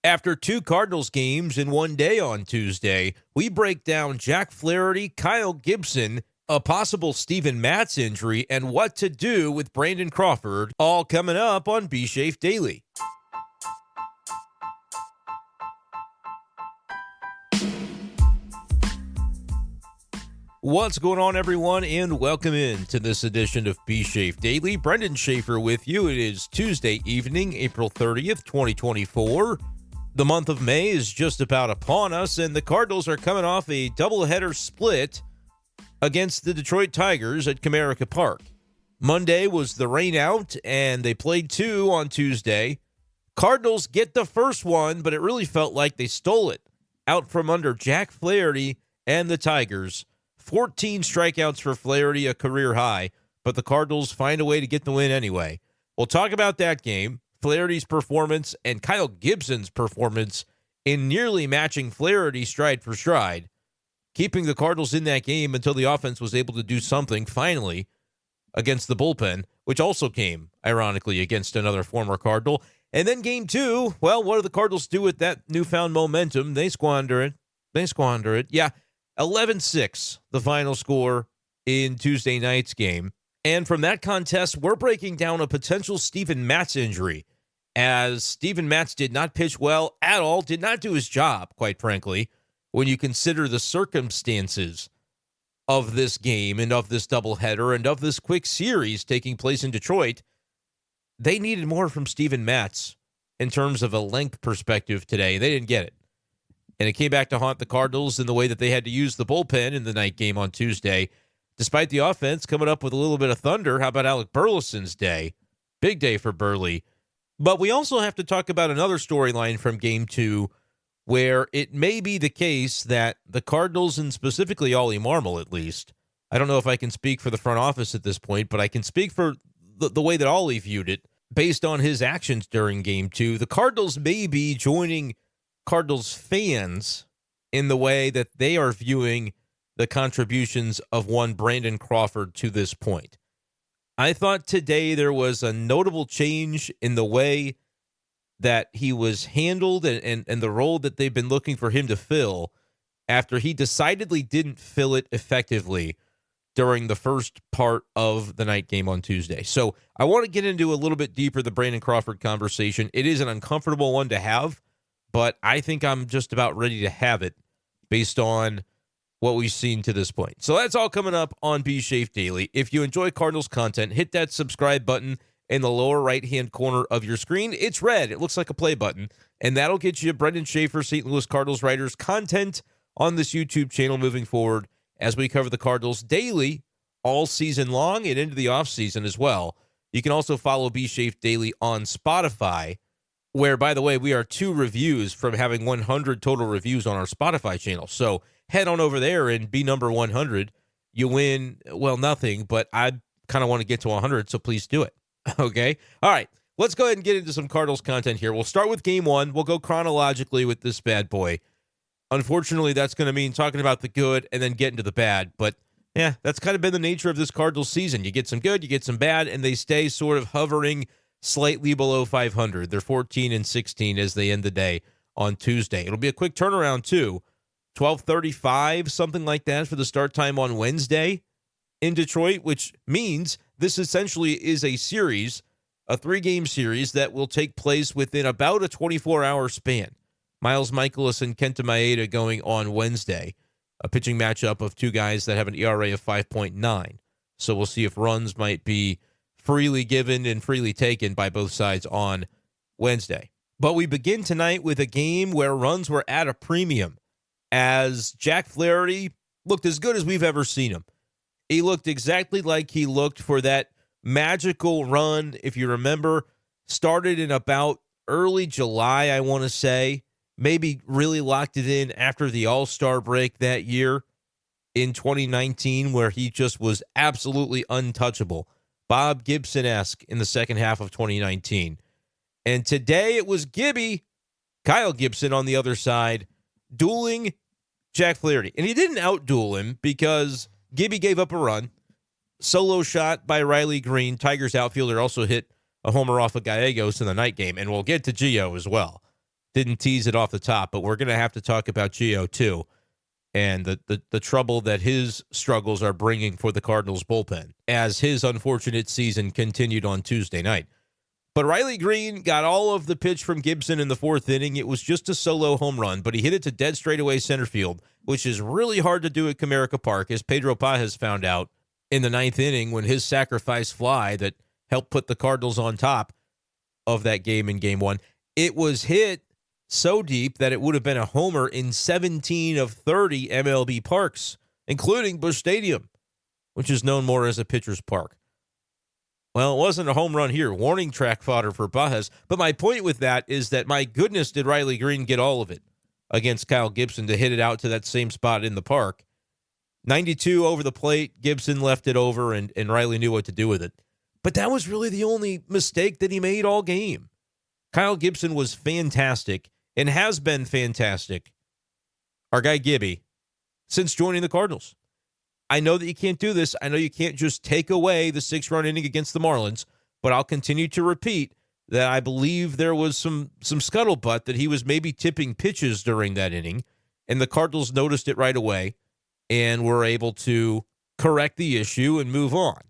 After two Cardinals games in one day on Tuesday, we break down Jack Flaherty, Kyle Gibson, a possible Steven Matz injury, and what to do with Brandon Crawford, all coming up on B Schaeffer Daily. What's going on, everyone, and welcome in to this edition of B Schaeffer Daily. Brenden Schaeffer with you. It is Tuesday evening, April 30th, 2024. The month of May is just about upon us, and the Cardinals are coming off a doubleheader split against the Detroit Tigers at Comerica Park. Monday was the rain out, and they played two on Tuesday. Cardinals get the first one, but it really felt like they stole it out from under Jack Flaherty and the Tigers. 14 strikeouts for Flaherty, a career high, but the Cardinals find a way to get the win anyway. We'll talk about that game, Flaherty's performance, and Kyle Gibson's performance in nearly matching Flaherty stride for stride, keeping the Cardinals in that game until the offense was able to do something finally against the bullpen, which also came, ironically, against another former Cardinal. And then game two, well, what do the Cardinals do with that newfound momentum? They squander it. Yeah, 11-6, the final score in Tuesday night's game. And from that contest, we're breaking down a potential Steven Matz injury, as Steven Matz did not pitch well at all, did not do his job, quite frankly, when you consider the circumstances of this game and of this doubleheader and of this quick series taking place in Detroit. They needed more from Steven Matz in terms of a length perspective today. They didn't get it. And it came back to haunt the Cardinals in the way that they had to use the bullpen in the night game on Tuesday. Despite the offense coming up with a little bit of thunder, how about Alec Burleson's day? Big day for Burley. But we also have to talk about another storyline from Game 2, where it may be the case that the Cardinals, and specifically Ollie Marmol at least, I don't know if I can speak for the front office at this point, but I can speak for the way that Ollie viewed it based on his actions during Game 2. The Cardinals may be joining Cardinals fans in the way that they are viewing the contributions of one Brandon Crawford to this point. I thought today there was a notable change in the way that he was handled and the role that they've been looking for him to fill after he decidedly didn't fill it effectively during the first part of the night game on Tuesday. So I want to get into a little bit deeper the Brandon Crawford conversation. It is an uncomfortable one to have, but I think I'm just about ready to have it based on what we've seen to this point. So that's all coming up on B Schaeffer Daily. If you enjoy Cardinals content, hit that subscribe button in the lower right-hand corner of your screen. It's red. It looks like a play button, and that'll get you Brenden Schaeffer, St. Louis Cardinals writers, content on this YouTube channel moving forward as we cover the Cardinals daily all season long and into the offseason as well. You can also follow B Schaeffer Daily on Spotify, where, by the way, we are 2 reviews from having 100 total reviews on our Spotify channel. So head on over there and be number 100. You win, well, nothing, but I kind of want to get to 100, so please do it. Okay? All right. Let's go ahead and get into some Cardinals content here. We'll start with Game 1. We'll go chronologically with this bad boy. Unfortunately, that's going to mean talking about the good and then getting to the bad. But, yeah, that's kind of been the nature of this Cardinals season. You get some good, you get some bad, and they stay sort of hovering slightly below 500. They're 14-16 as they end the day on Tuesday. It'll be a quick turnaround, too. 12:35, something like that, for the start time on Wednesday in Detroit, which means this essentially is a series, a 3-game series that will take place within about a 24-hour span. Miles Mikolas and Kenta Maeda going on Wednesday, a pitching matchup of two guys that have an ERA of 5.9. So we'll see if runs might be freely given and freely taken by both sides on Wednesday. But we begin tonight with a game where runs were at a premium, as Jack Flaherty looked as good as we've ever seen him. He looked exactly like he looked for that magical run, if you remember, started in about early July, I want to say. Maybe really locked it in after the All-Star break that year in 2019, where he just was absolutely untouchable. Bob Gibson-esque in the second half of 2019. And today it was Gibby, Kyle Gibson on the other side, dueling Jack Flaherty. And he didn't out-duel him because Gibby gave up a run. Solo shot by Riley Green. Tigers outfielder also hit a homer off of Gallegos in the night game. And we'll get to Gio as well. didn't tease it off the top, but we're going to have to talk about Gio too, and the trouble that his struggles are bringing for the Cardinals bullpen as his unfortunate season continued on Tuesday night. But Riley Green got all of the pitch from Gibson in the fourth inning. It was just a solo home run, but he hit it to dead straightaway center field, which is really hard to do at Comerica Park, as Pedro Pajes found out in the ninth inning when his sacrifice fly that helped put the Cardinals on top of that game in game one. It was hit so deep that it would have been a homer in 17 of 30 MLB parks, including Busch Stadium, which is known more as a pitcher's park. Well, it wasn't a home run here. Warning track fodder for Pajes. But my point with that is that, my goodness, did Riley Green get all of it against Kyle Gibson to hit it out to that same spot in the park. 92 over the plate. Gibson left it over, and Riley knew what to do with it. But that was really the only mistake that he made all game. Kyle Gibson was fantastic and has been fantastic, our guy Gibby, since joining the Cardinals. I know that you can't do this. I know you can't just take away the 6-run inning against the Marlins, but I'll continue to repeat that I believe there was some scuttlebutt that he was maybe tipping pitches during that inning, and the Cardinals noticed it right away and were able to correct the issue and move on.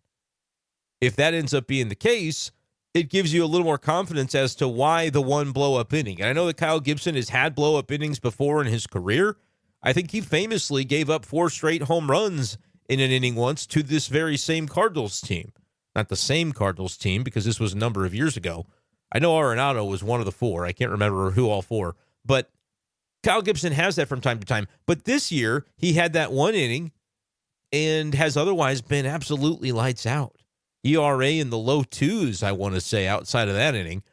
If that ends up being the case, it gives you a little more confidence as to why the one blow-up inning. And I know that Kyle Gibson has had blow-up innings before in his career. I think he famously gave up 4 straight home runs in an inning once to this very same Cardinals team. Not the same Cardinals team, because this was a number of years ago. I know Arenado was one of the 4. I can't remember who all 4. But Kyle Gibson has that from time to time. But this year, he had that one inning and has otherwise been absolutely lights out. ERA in the low 2s, I want to say, outside of that inning.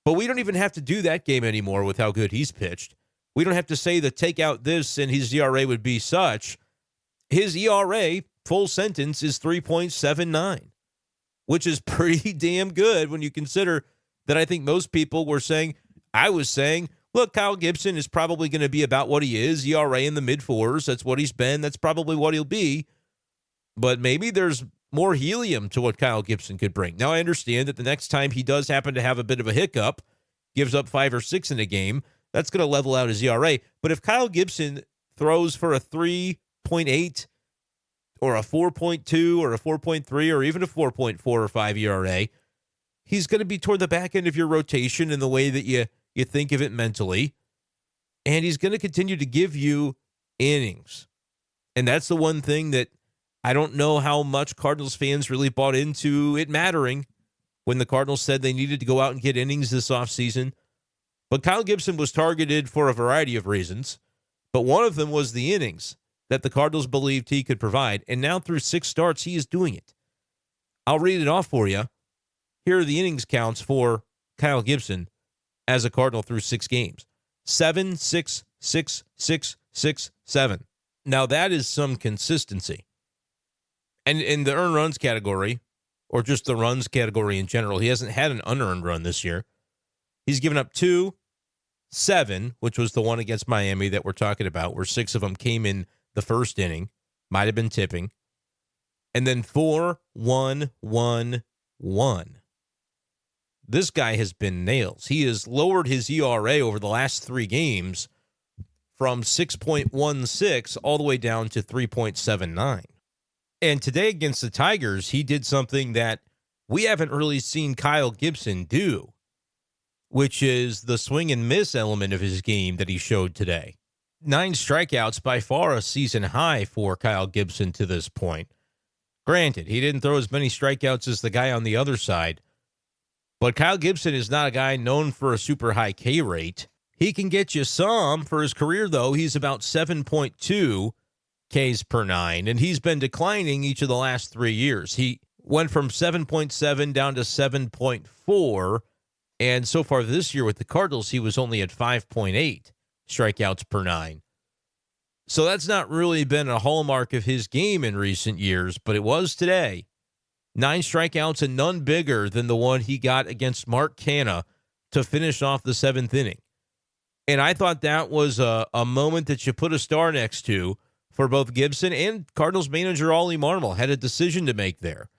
But we don't even have to do that game anymore with how good he's pitched. We don't have to say that take out this and his ERA would be such. His ERA, full sentence, is 3.79, which is pretty damn good when you consider that I think most people were saying, I was saying, look, Kyle Gibson is probably going to be about what he is, ERA in the mid-4s. That's what he's been. That's probably what he'll be. But maybe there's more helium to what Kyle Gibson could bring. Now, I understand that the next time he does happen to have a bit of a hiccup, gives up 5 or 6 in a game, that's going to level out his ERA. But if Kyle Gibson throws for a 3.8 or a 4.2 or a 4.3 or even a 4.4 or 5 ERA, he's going to be toward the back end of your rotation in the way that you think of it mentally. And he's going to continue to give you innings. And that's the one thing that I don't know how much Cardinals fans really bought into it mattering when the Cardinals said they needed to go out and get innings this offseason. But Kyle Gibson was targeted for a variety of reasons, but one of them was the innings that the Cardinals believed he could provide, and now through 6 starts, he is doing it. I'll read it off for you. Here are the innings counts for Kyle Gibson as a Cardinal through 6 games. 7, 6, 6, 6, 6, 7. Now, that is some consistency. And in the earned runs category, or just the runs category in general, he hasn't had an unearned run this year. He's given up 2, 7, which was the one against Miami that we're talking about, where 6 of them came in the first inning, might have been tipping. And then 4, 1, 1, 1. This guy has been nails. He has lowered his ERA over the last 3 games from 6.16 all the way down to 3.79. And today against the Tigers, he did something that we haven't really seen Kyle Gibson do, which is the swing and miss element of his game that he showed today. 9 strikeouts, by far a season high for Kyle Gibson to this point. Granted, he didn't throw as many strikeouts as the guy on the other side, but Kyle Gibson is not a guy known for a super high K rate. He can get you some. For his career, though, he's about 7.2 Ks per 9, and he's been declining each of the last 3 years. He went from 7.7 down to 7.4, and so far this year with the Cardinals, he was only at 5.8 strikeouts per 9. So that's not really been a hallmark of his game in recent years, but it was today. 9 strikeouts and none bigger than the one he got against Mark Canha to finish off the 7th inning. And I thought that was a moment that you put a star next to for both Gibson and Cardinals manager Ollie Marmol. Had a decision to make there.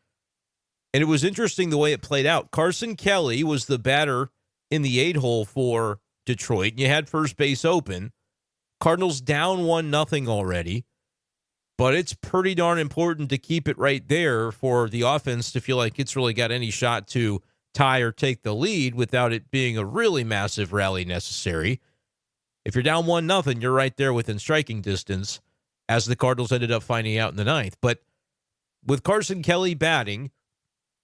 And it was interesting the way it played out. Carson Kelly was the batter in the 8 hole for Detroit and you had first base open. Cardinals down 1-0 already. But it's pretty darn important to keep it right there for the offense to feel like it's really got any shot to tie or take the lead without it being a really massive rally necessary. If you're down 1-0, you're right there within striking distance, as the Cardinals ended up finding out in the ninth. But with Carson Kelly batting,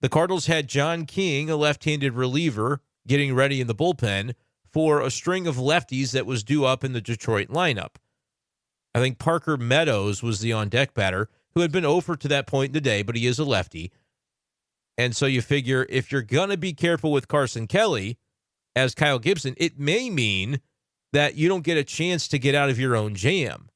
the Cardinals had John King, a left-handed reliever, getting ready in the bullpen for a string of lefties that was due up in the Detroit lineup. I think Parker Meadows was the on-deck batter who had been over to that point in the day, but he is a lefty. And so you figure if you're going to be careful with Carson Kelly as Kyle Gibson, it may mean that you don't get a chance to get out of your own jam.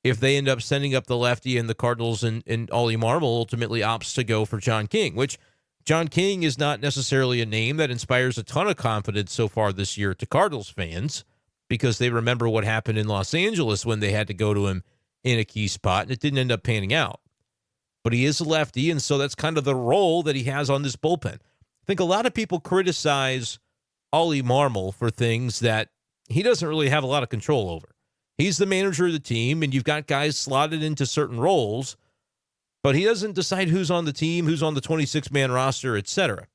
If they end up sending up the lefty and the Cardinals and Ollie Marmol ultimately opts to go for John King, which John King is not necessarily a name that inspires a ton of confidence so far this year to Cardinals fans, because they remember what happened in Los Angeles when they had to go to him in a key spot, and it didn't end up panning out. But he is a lefty, and so that's kind of the role that he has on this bullpen. I think a lot of people criticize Ollie Marmol for things that he doesn't really have a lot of control over. He's the manager of the team, and you've got guys slotted into certain roles, but he doesn't decide who's on the team, who's on the 26-man roster, etc.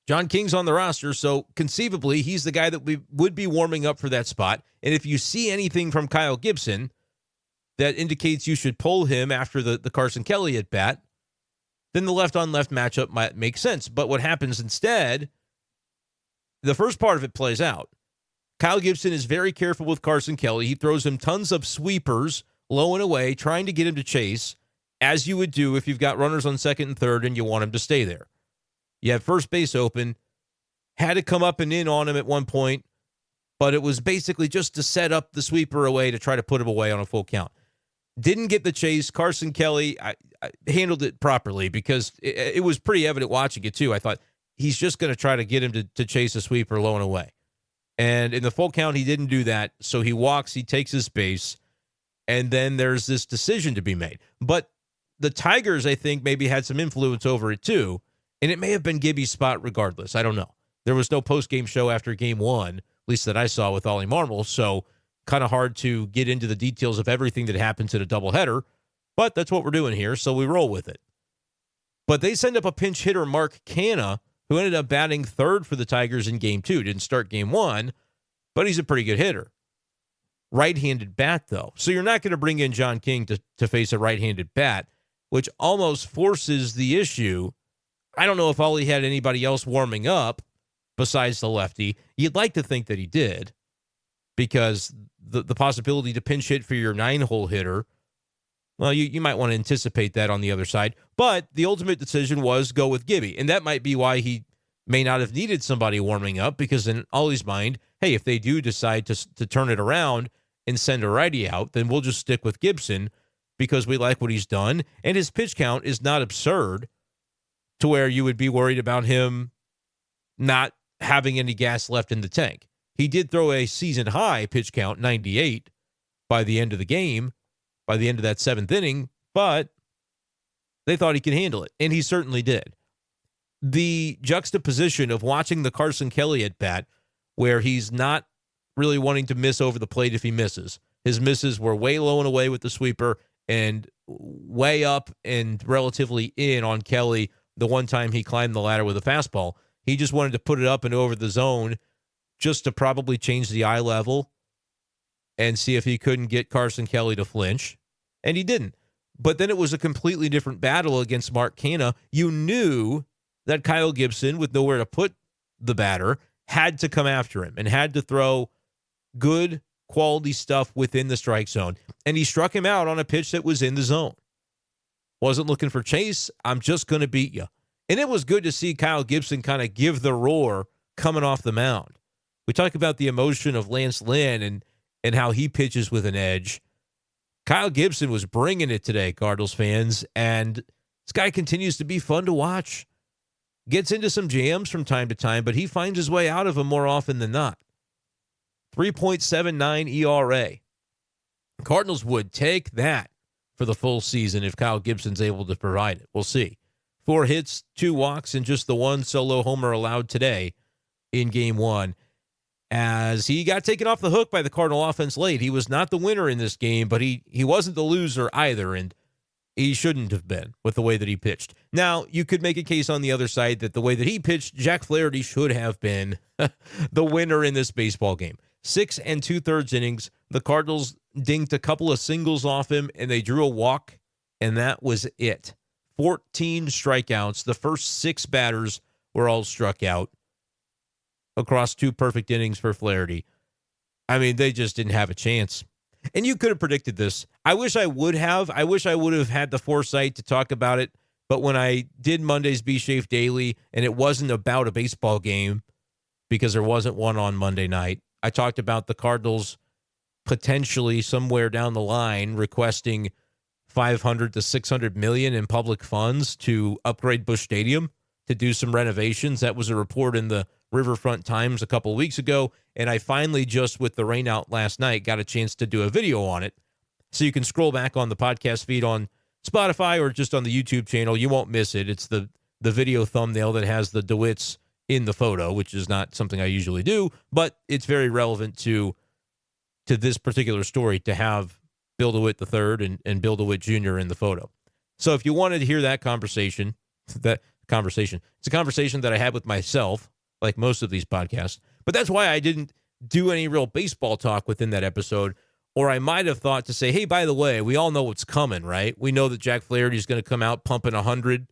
John King's on the roster, so conceivably he's the guy that we would be warming up for that spot. And if you see anything from Kyle Gibson that indicates you should pull him after the Carson Kelly at bat, then the left-on-left matchup might make sense. But what happens instead, the first part of it plays out. Kyle Gibson is very careful with Carson Kelly. He throws him tons of sweepers, low and away, trying to get him to chase, as you would do if you've got runners on second and third and you want him to stay there. You have first base open, had to come up and in on him at one point, but it was basically just to set up the sweeper away to try to put him away on a full count. Didn't get the chase. Carson Kelly I handled it properly because it was pretty evident watching it too. I thought he's just going to try to get him to chase a sweeper low and away. And in the full count, he didn't do that. So he walks, he takes his base, and then there's this decision to be made. But the Tigers, I think, maybe had some influence over it too. And it may have been Gibby's spot regardless. I don't know. There was no post-game show after game one, at least that I saw with Ollie Marmol, so kind of hard to get into the details of everything that happens in a doubleheader, but that's what we're doing here, so we roll with it. But they send up a pinch hitter, Mark Canha, who ended up batting third for the Tigers in game two. Didn't start game one, but he's a pretty good hitter. Right-handed bat, though. So you're not going to bring in John King to face a right-handed bat, which almost forces the issue. I don't know if Ollie had anybody else warming up besides the lefty. You'd like to think that he did, because the possibility to pinch hit for your 9-hole hitter, well, you might want to anticipate that on the other side. But the ultimate decision was go with Gibby, and that might be why he may not have needed somebody warming up, because in Ollie's mind, hey, if they do decide to turn it around and send a righty out, then we'll just stick with Gibson because we like what he's done, and his pitch count is not absurd to where you would be worried about him not having any gas left in the tank. He did throw a season-high pitch count, 98, by the end of the game, by the end of that seventh inning, but they thought he could handle it, and he certainly did. The juxtaposition of watching the Carson Kelly at bat, where he's not really wanting to miss over the plate if he misses. His misses were way low and away with the sweeper and way up and relatively in on Kelly the one time he climbed the ladder with a fastball. He just wanted to put it up and over the zone just to probably change the eye level and see if he couldn't get Carson Kelly to flinch. And he didn't. But then it was a completely different battle against Mark Canha. You knew that Kyle Gibson, with nowhere to put the batter, had to come after him and had to throw good quality stuff within the strike zone. And he struck him out on a pitch that was in the zone. Wasn't looking for chase. I'm just going to beat you. And it was good to see Kyle Gibson kind of give the roar coming off the mound. We talk about the emotion of Lance Lynn and how he pitches with an edge. Kyle Gibson was bringing it today, Cardinals fans, and this guy continues to be fun to watch. Gets into some jams from time to time, but he finds his way out of them more often than not. 3.79 ERA. Cardinals would take that for the full season if Kyle Gibson's able to provide it. We'll see. 4 hits, 2 walks, and just the one solo homer allowed today in game one. as he got taken off the hook by the Cardinal offense late. He was not the winner in this game, but he wasn't the loser either, and he shouldn't have been with the way that he pitched. Now, you could make a case on the other side that the way that he pitched, Jack Flaherty should have been the winner in this baseball game. 6 2/3 innings. The Cardinals dinged a couple of singles off him, and they drew a walk, and that was it. 14 strikeouts. The first 6 batters were all struck out across 2 perfect innings for Flaherty. I mean, they just didn't have a chance. And you could have predicted this. I wish I would have. I wish I would have had the foresight to talk about it. But when I did Monday's Be Safe Daily, and it wasn't about a baseball game because there wasn't one on Monday night, I talked about the Cardinals potentially somewhere down the line requesting $500 to $600 million in public funds to upgrade Busch Stadium, to do some renovations. That was a report in the Riverfront Times a couple of weeks ago, and I finally, just with the rain out last night, got a chance to do a video on it. So you can scroll back on the podcast feed on Spotify or just on the YouTube channel. You won't miss it. It's the video thumbnail that has the DeWitts in the photo, which is not something I usually do, but it's very relevant to this particular story to have Bill DeWitt III and Bill DeWitt Jr. in the photo. So if you wanted to hear that conversation, it's a conversation that I had with myself, like most of these podcasts. But that's why I didn't do any real baseball talk within that episode. Or I might have thought to say, hey, by the way, we all know what's coming, right? We know that Jack Flaherty is going to come out pumping 100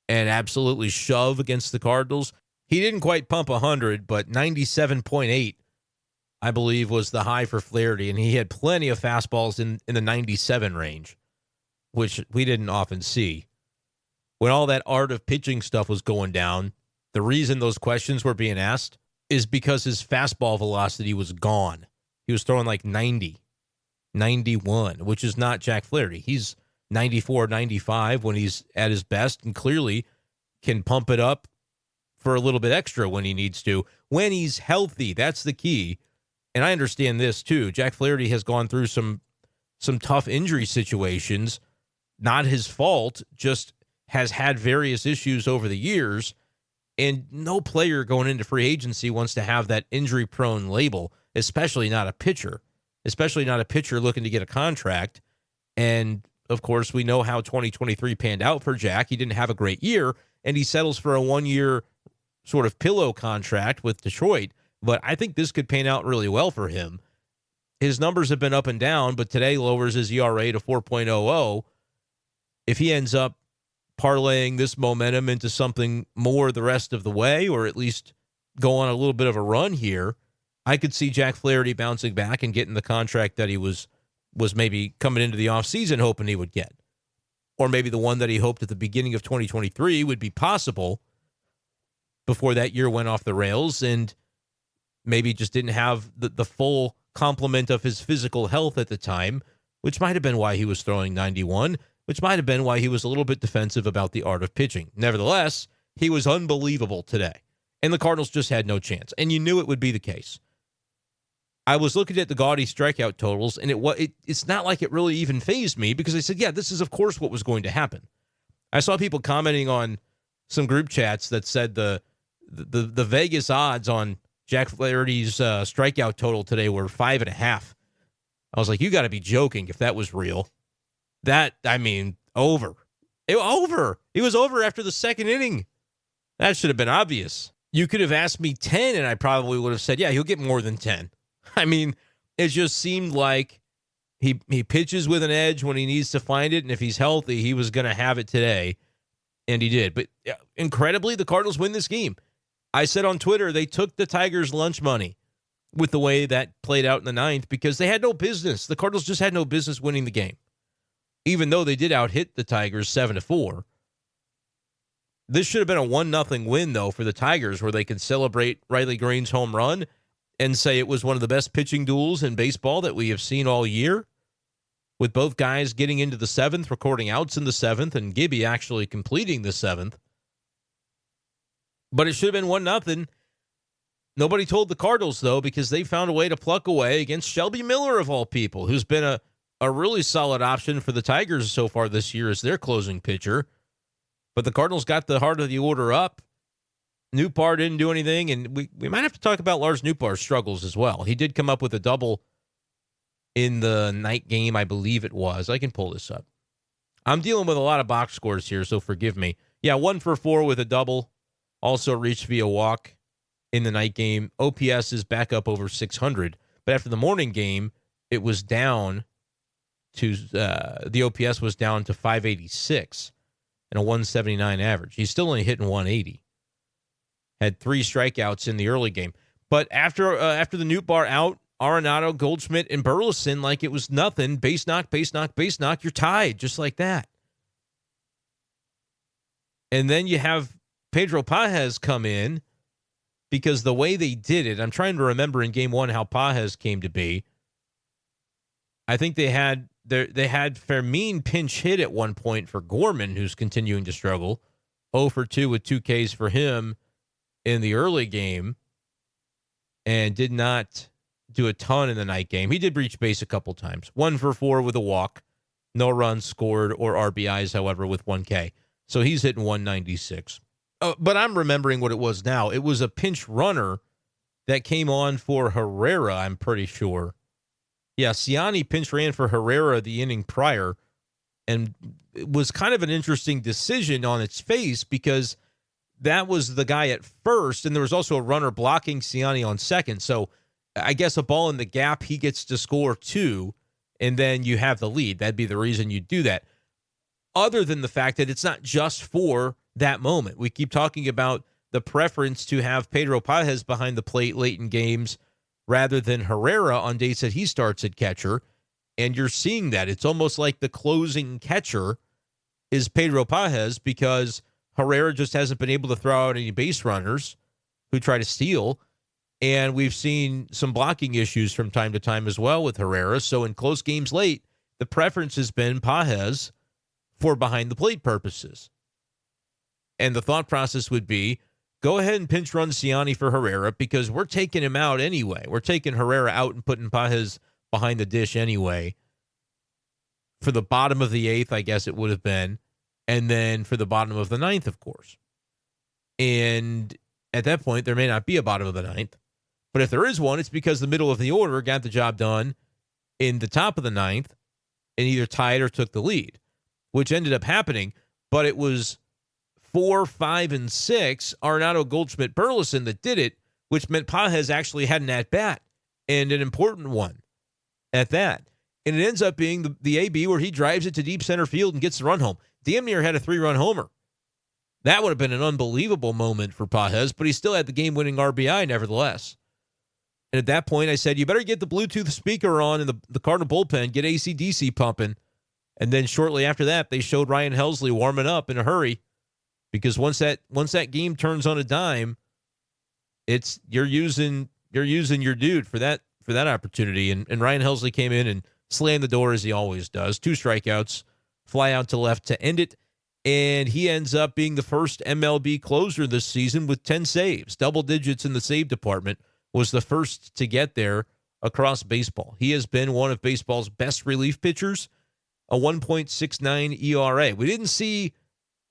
and absolutely shove against the Cardinals. He didn't quite pump 100, but 97.8, I believe, was the high for Flaherty. And he had plenty of fastballs in the 97 range, which we didn't often see. When all that art of pitching stuff was going down, the reason those questions were being asked is because his fastball velocity was gone. He was throwing like 90, 91, which is not Jack Flaherty. He's 94, 95 when he's at his best and clearly can pump it up for a little bit extra when he needs to. When he's healthy, that's the key. And I understand this too. Jack Flaherty has gone through some tough injury situations. Not his fault, just has had various issues over the years. And no player going into free agency wants to have that injury-prone label, especially not a pitcher, looking to get a contract. And, of course, we know how 2023 panned out for Jack. He didn't have a great year, and he settles for a 1-year sort of pillow contract with Detroit. But I think this could pan out really well for him. His numbers have been up and down, but today lowers his ERA to 4.00. If he ends up parlaying this momentum into something more the rest of the way, or at least go on a little bit of a run here, I could see Jack Flaherty bouncing back and getting the contract that he was maybe coming into the offseason hoping he would get. Or maybe the one that he hoped at the beginning of 2023 would be possible before that year went off the rails and maybe just didn't have the full complement of his physical health at the time, which might have been why he was throwing 91, which might have been why he was a little bit defensive about the art of pitching. Nevertheless, he was unbelievable today, and the Cardinals just had no chance, and you knew it would be the case. I was looking at the gaudy strikeout totals, and it's not like it really even fazed me because I said, yeah, this is, of course, what was going to happen. I saw people commenting on some group chats that said the Vegas odds on Jack Flaherty's strikeout total today were 5.5. I was like, you got to be joking if that was real. Over. It was over after the second inning. That should have been obvious. You could have asked me 10, and I probably would have said, yeah, he'll get more than 10. I mean, it just seemed like he pitches with an edge when he needs to find it, and if he's healthy, he was going to have it today, and he did. But incredibly, the Cardinals win this game. I said on Twitter they took the Tigers' lunch money with the way that played out in the ninth because they had no business. The Cardinals just had no business winning the game, even though they did out-hit the Tigers 7-4. This should have been a 1-0 win, though, for the Tigers, where they could celebrate Riley Green's home run and say it was one of the best pitching duels in baseball that we have seen all year, with both guys getting into the seventh, recording outs in the seventh, and Gibby actually completing the seventh. But it should have been 1-0. Nobody told the Cardinals, though, because they found a way to pluck away against Shelby Miller, of all people, who's been a really solid option for the Tigers so far this year as their closing pitcher. But the Cardinals got the heart of the order up, Nootbaar didn't do anything, and we might have to talk about Lars Nootbaar's struggles as well. He did come up with a double in the night game, I believe it was. I can pull this up. I'm dealing with a lot of box scores here, so forgive me. Yeah, 1 for 4 with a double. Also reached via walk in the night game. OPS is back up over 600, but after the morning game, it was down to the OPS was down to 586 and a 179 average. He's still only hitting 180. Had 3 strikeouts in the early game. But after the Nootbaar out, Arenado, Goldschmidt, and Burleson, like it was nothing. Base knock, base knock, base knock. You're tied just like that. And then you have Pedro Pages come in because the way they did it, I'm trying to remember in game 1 how Pages came to be. I think they had Fermin pinch hit at one point for Gorman, who's continuing to struggle. 0 for 2 with 2 Ks for him in the early game, and did not do a ton in the night game. He did reach base a couple times. 1 for 4 with a walk. No runs scored or RBIs, however, with 1 K. So he's hitting 196. But I'm remembering what it was now. It was a pinch runner that came on for Herrera, I'm pretty sure. Yeah, Ciani pinch ran for Herrera the inning prior, and it was kind of an interesting decision on its face because that was the guy at first, and there was also a runner blocking Ciani on second. So I guess a ball in the gap, he gets to score 2, and then you have the lead. That'd be the reason you do that. Other than the fact that it's not just for that moment. We keep talking about the preference to have Pedro Pages behind the plate late in games rather than Herrera on days that he starts at catcher, and you're seeing that. It's almost like the closing catcher is Pedro Pages because Herrera just hasn't been able to throw out any base runners who try to steal. And we've seen some blocking issues from time to time as well with Herrera. So in close games late, the preference has been Pages for behind the plate purposes. And the thought process would be, go ahead and pinch run Ciani for Herrera because we're taking him out anyway. We're taking Herrera out and putting Pages behind the dish anyway. For the bottom of the 8th, I guess it would have been. And then for the bottom of the 9th, of course. And at that point, there may not be a bottom of the 9th. But if there is one, it's because the middle of the order got the job done in the top of the 9th and either tied or took the lead, which ended up happening. But it was 4, 5, and 6, Arenado, Goldschmidt, Burleson that did it, which meant Pages actually had an at-bat, and an important one at that. And it ends up being the AB where he drives it to deep center field and gets the run home. Damn near had a 3-run homer. That would have been an unbelievable moment for Pages, but he still had the game-winning RBI nevertheless. And at that point, I said, you better get the Bluetooth speaker on in the Cardinal bullpen, get AC/DC pumping. And then shortly after that, they showed Ryan Helsley warming up in a hurry because once that game turns on a dime, it's you're using your dude for that opportunity. And Ryan Helsley came in and slammed the door as he always does. 2 strikeouts, fly out to left to end it. And he ends up being the first MLB closer this season with 10 saves. Double digits in the save department, was the first to get there across baseball. He has been one of baseball's best relief pitchers, a 1.69 ERA. We didn't see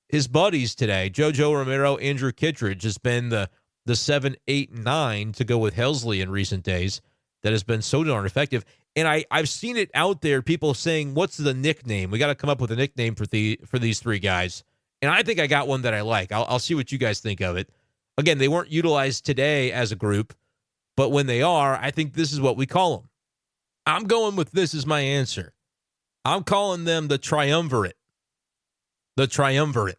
his buddies today. JoJo Romero, Andrew Kittredge has been the 7, 8, 9 to go with Helsley in recent days. That has been so darn effective. And I've seen it out there, people saying, what's the nickname? We got to come up with a nickname for these 3 guys. And I think I got one that I like. I'll see what you guys think of it. Again, they weren't utilized today as a group, but when they are, I think this is what we call them. I'm going with this as my answer. I'm calling them the triumvirate. The triumvirate.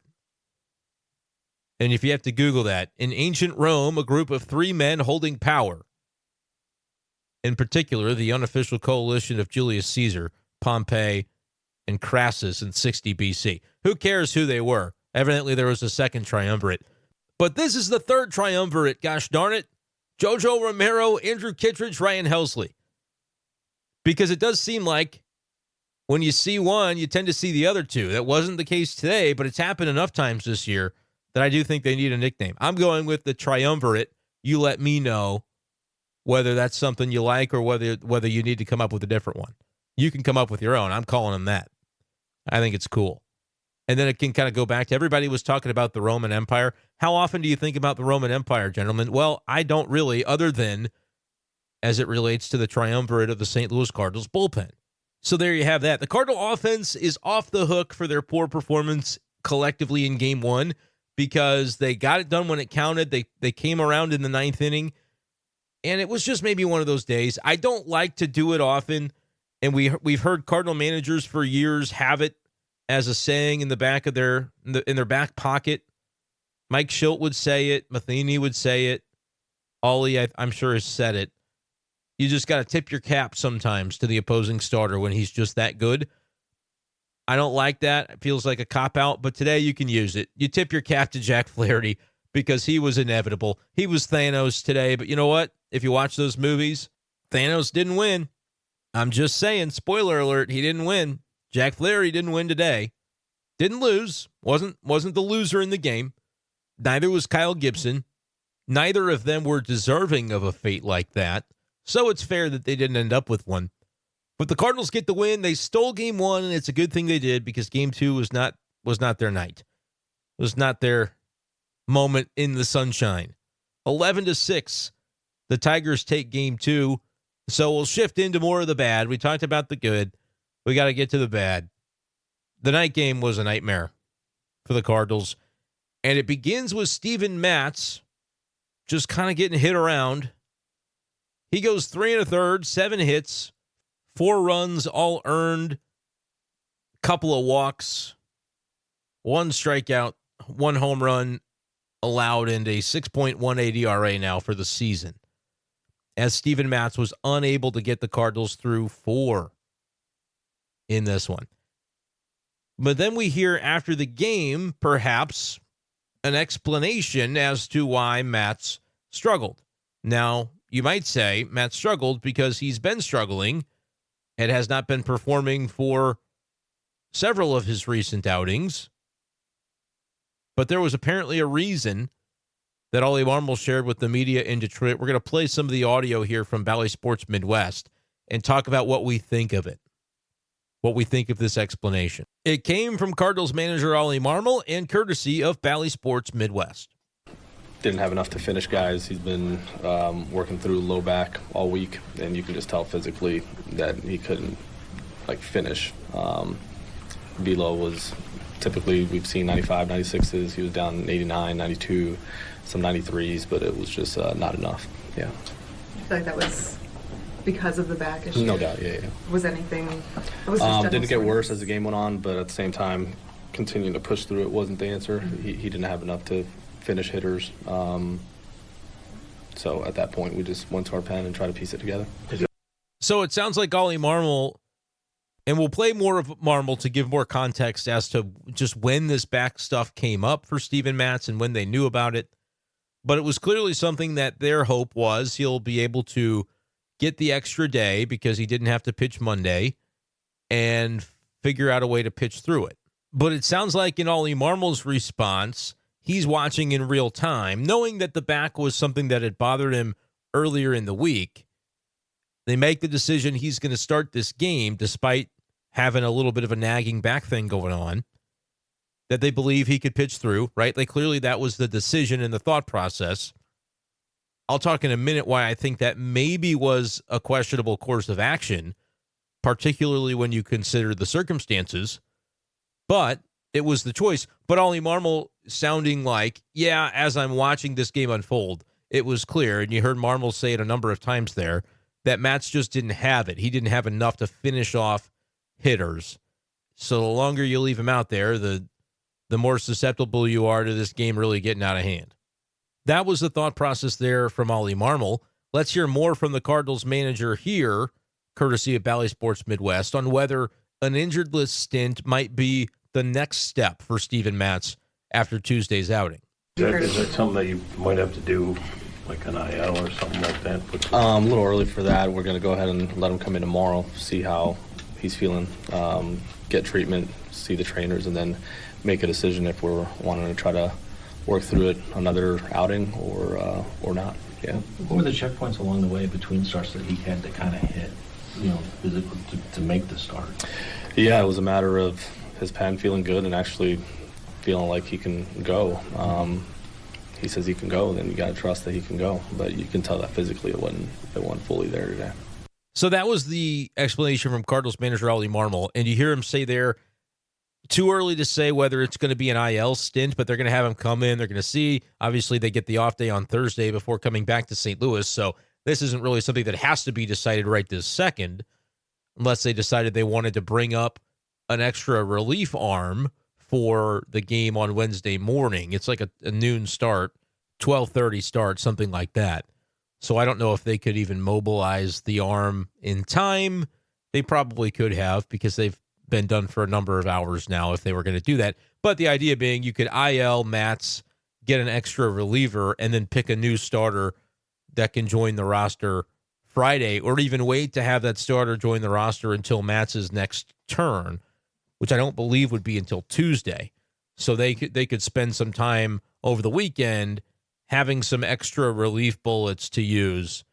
And if you have to Google that, in ancient Rome, a group of 3 men holding power. In particular, the unofficial coalition of Julius Caesar, Pompey, and Crassus in 60 BC. Who cares who they were? Evidently, there was a second triumvirate. But this is the third triumvirate, gosh darn it. JoJo Romero, Andrew Kittredge, Ryan Helsley. Because it does seem like when you see one, you tend to see the other 2. That wasn't the case today, but it's happened enough times this year that I do think they need a nickname. I'm going with the triumvirate. You let me know whether that's something you like or whether you need to come up with a different one. You can come up with your own. I'm calling them that. I think it's cool. And then it can kind of go back to everybody was talking about the Roman Empire. How often do you think about the Roman Empire, gentlemen? Well, I don't really, other than as it relates to the triumvirate of the St. Louis Cardinals bullpen. So there you have that. The Cardinal offense is off the hook for their poor performance collectively in Game 1 because they got it done when it counted. They came around in the 9th inning, and it was just maybe one of those days. I don't like to do it often, and we've heard Cardinal managers for years have it as a saying in the back of in their back pocket. Mike Schilt would say it. Matheny would say it. Ollie, I'm sure, has said it. You just got to tip your cap sometimes to the opposing starter when he's just that good. I don't like that. It feels like a cop-out, but today you can use it. You tip your cap to Jack Flaherty because he was inevitable. He was Thanos today, but you know what? If you watch those movies, Thanos didn't win. I'm just saying, spoiler alert, he didn't win. Jack Flaherty didn't win today. Didn't lose. Wasn't the loser in the game. Neither was Kyle Gibson. Neither of them were deserving of a fate like that. So it's fair that they didn't end up with one. But the Cardinals get the win. They stole Game 1, and it's a good thing they did because Game 2 was not their night. It was not their moment in the sunshine. 11-6, the Tigers take Game 2. So we'll shift into more of the bad. We talked about the good. We got to get to the bad. The night game was a nightmare for the Cardinals. And it begins with Steven Matz just kind of getting hit around. He goes 3 1/3, 7 hits, 4 runs, all earned, couple of walks, 1 strikeout, 1 home run allowed, and a 6.18 ERA now for the season, as Steven Matz was unable to get the Cardinals through 4 in this one. But then we hear after the game, perhaps, an explanation as to why Matz struggled. Now, you might say Matt struggled because he's been struggling and has not been performing for several of his recent outings. But there was apparently a reason that Ollie Marmol shared with the media in Detroit. We're going to play some of the audio here from Bally Sports Midwest and talk about what we think of it, what we think of this explanation. It came from Cardinals manager Ollie Marmol and courtesy of Bally Sports Midwest. Didn't have enough to finish, guys. He's been working through low back all week, and you can just tell physically that he couldn't finish. Velo was typically, we've seen 95, 96s. He was down 89, 92, some 93s, but it was just not enough. Yeah. I feel like that was because of the back issue. No doubt, yeah. Was anything? Was just didn't get worse as the game went on, but at the same time, continuing to push through it wasn't the answer. Mm-hmm. He didn't have enough to finish hitters. So at that point, we just went to our pen and tried to piece it together. So it sounds like Ollie Marmol, and we'll play more of Marmol to give more context as to just when this back stuff came up for Steven Matz and when they knew about it. But it was clearly something that their hope was he'll be able to get the extra day because he didn't have to pitch Monday and figure out a way to pitch through it. But it sounds like in Ollie Marmol's response, he's watching in real time, knowing that the back was something that had bothered him earlier in the week. They make the decision he's going to start this game despite having a little bit of a nagging back thing going on that they believe he could pitch through, right? Clearly that was the decision and the thought process. I'll talk in a minute why I think that maybe was a questionable course of action, particularly when you consider the circumstances. But it was the choice. But Ollie Marmol sounding like, yeah, as I'm watching this game unfold, it was clear, and you heard Marmol say it a number of times there, that Matz just didn't have it. He didn't have enough to finish off hitters. So the longer you leave him out there, the more susceptible you are to this game really getting out of hand. That was the thought process there from Ollie Marmol. Let's hear more from the Cardinals manager here, courtesy of Bally Sports Midwest, on whether an injured list stint might be the next step for Steven Matz after Tuesday's outing. Is that something that you might have to do, like an IL or something like that? A little early for that. We're going to go ahead and let him come in tomorrow, see how he's feeling, get treatment, see the trainers, and then make a decision if we're wanting to try to work through it another outing or not. Yeah. What were the checkpoints along the way between starts that he had to kind of hit, physically to make the start? Yeah, it was a matter of his pen, feeling good, and actually feeling like he can go. He says he can go, then you got to trust that he can go. But you can tell that physically it wasn't fully there today. So that was the explanation from Cardinals manager Ollie Marmol, and you hear him say there, too early to say whether it's going to be an IL stint, but they're going to have him come in. They're going to see. Obviously, they get the off day on Thursday before coming back to St. Louis, so this isn't really something that has to be decided right this second, unless they decided they wanted to bring up an extra relief arm for the game on Wednesday morning. It's like a noon start, 12:30 start, something like that. So I don't know if they could even mobilize the arm in time. They probably could have, because they've been done for a number of hours now if they were going to do that. But the idea being you could IL Matz, get an extra reliever, and then pick a new starter that can join the roster Friday, or even wait to have that starter join the roster until Matz's next turn, which I don't believe would be until Tuesday. So they could spend some time over the weekend having some extra relief bullets to use.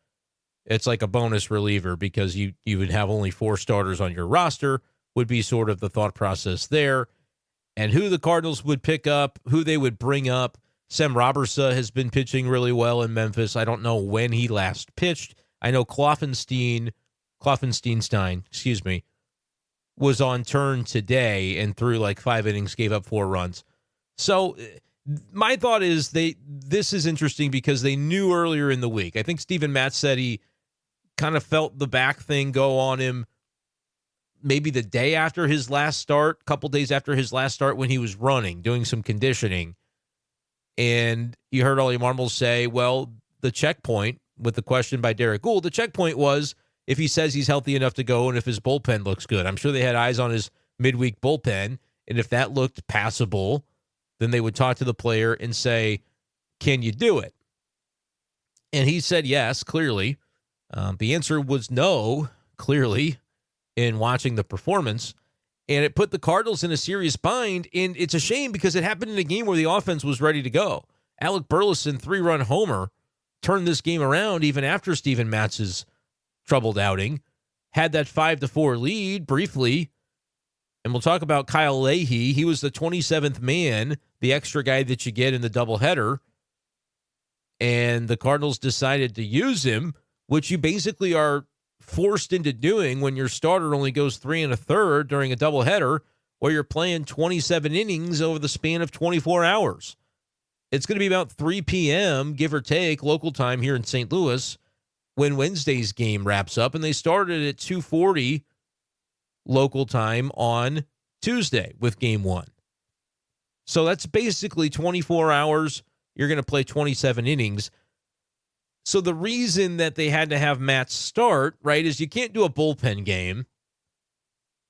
It's like a bonus reliever, because you would have only 4 starters on your roster, would be sort of the thought process there. And who the Cardinals would pick up, who they would bring up. Sam Robertson has been pitching really well in Memphis. I don't know when he last pitched. I know Kloffenstein, was on turn today and threw like 5 innings, gave up 4 runs. So my thought is this is interesting because they knew earlier in the week. I think Steven Matz said he kind of felt the back thing go on him maybe the day after his last start, a couple days after his last start, when he was running, doing some conditioning. And you heard Ollie Marmol say, well, the checkpoint with the question by Derek Gould, the checkpoint was if he says he's healthy enough to go and if his bullpen looks good. I'm sure they had eyes on his midweek bullpen, and if that looked passable, then they would talk to the player and say, can you do it? And he said yes, clearly. The answer was no, clearly, in watching the performance. And it put the Cardinals in a serious bind, and it's a shame because it happened in a game where the offense was ready to go. Alec Burleson, 3-run homer, turned this game around even after Steven Matz's troubled outing, had that 5-4 lead briefly. And we'll talk about Kyle Leahy. He was the 27th man, the extra guy that you get in the doubleheader. And the Cardinals decided to use him, which you basically are forced into doing when your starter only goes 3 1/3 during a doubleheader, or you're playing 27 innings over the span of 24 hours. It's going to be about 3 p.m., give or take, local time here in St. Louis, when Wednesday's game wraps up, and they started at 2:40 local time on Tuesday with game 1. So that's basically 24 hours. You're going to play 27 innings. So the reason that they had to have Matz start, right, is you can't do a bullpen game.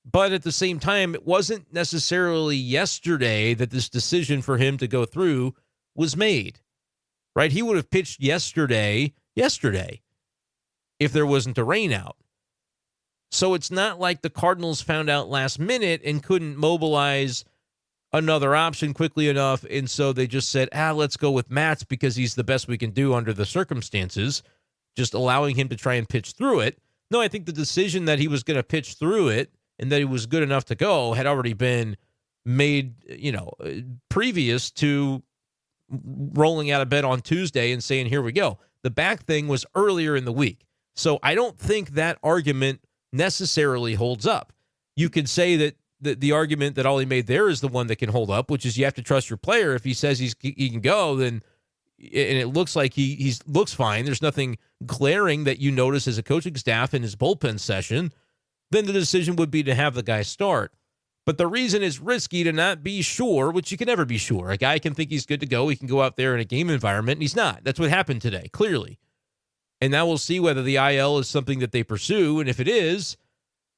But at the same time, it wasn't necessarily yesterday that this decision for him to go through was made, right? He would have pitched yesterday, if there wasn't a rain out. So it's not like the Cardinals found out last minute and couldn't mobilize another option quickly enough, and so they just said, let's go with Matz because he's the best we can do under the circumstances, just allowing him to try and pitch through it. No, I think the decision that he was going to pitch through it and that he was good enough to go had already been made, previous to rolling out of bed on Tuesday and saying, here we go. The back thing was earlier in the week. So I don't think that argument necessarily holds up. You could say that the argument that Ollie made there is the one that can hold up, which is you have to trust your player. If he says he can go, then, and it looks like he looks fine, there's nothing glaring that you notice as a coaching staff in his bullpen session, then the decision would be to have the guy start. But the reason is risky to not be sure, which you can never be sure. A guy can think he's good to go. He can go out there in a game environment, and he's not. That's what happened today, clearly. And now we'll see whether the IL is something that they pursue, and if it is,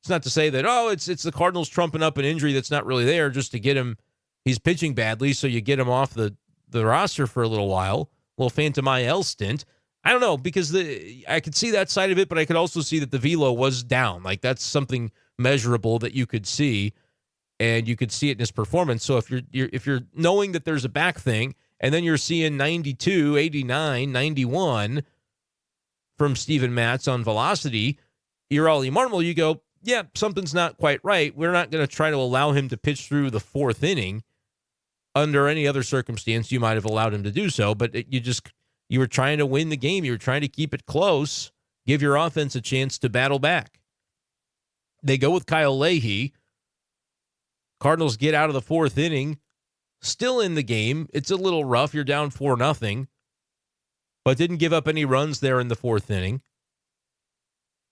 it's not to say that, it's the Cardinals trumping up an injury that's not really there just to get him. He's pitching badly, so you get him off the roster for a little while, a little phantom IL stint. I don't know, because I could see that side of it, but I could also see that the velo was down. Like, that's something measurable that you could see, and you could see it in his performance. So if you're knowing that there's a back thing, and then you're seeing 92, 89, 91 from Steven Matz on velocity, you're Ollie Marmol, you go, yeah, something's not quite right. We're not going to try to allow him to pitch through the fourth inning. Under any other circumstance, you might have allowed him to do so, but you were trying to win the game. You were trying to keep it close, give your offense a chance to battle back. They go with Kyle Leahy. Cardinals get out of the fourth inning, still in the game. It's a little rough. You're down 4-0, but didn't give up any runs there in the fourth inning.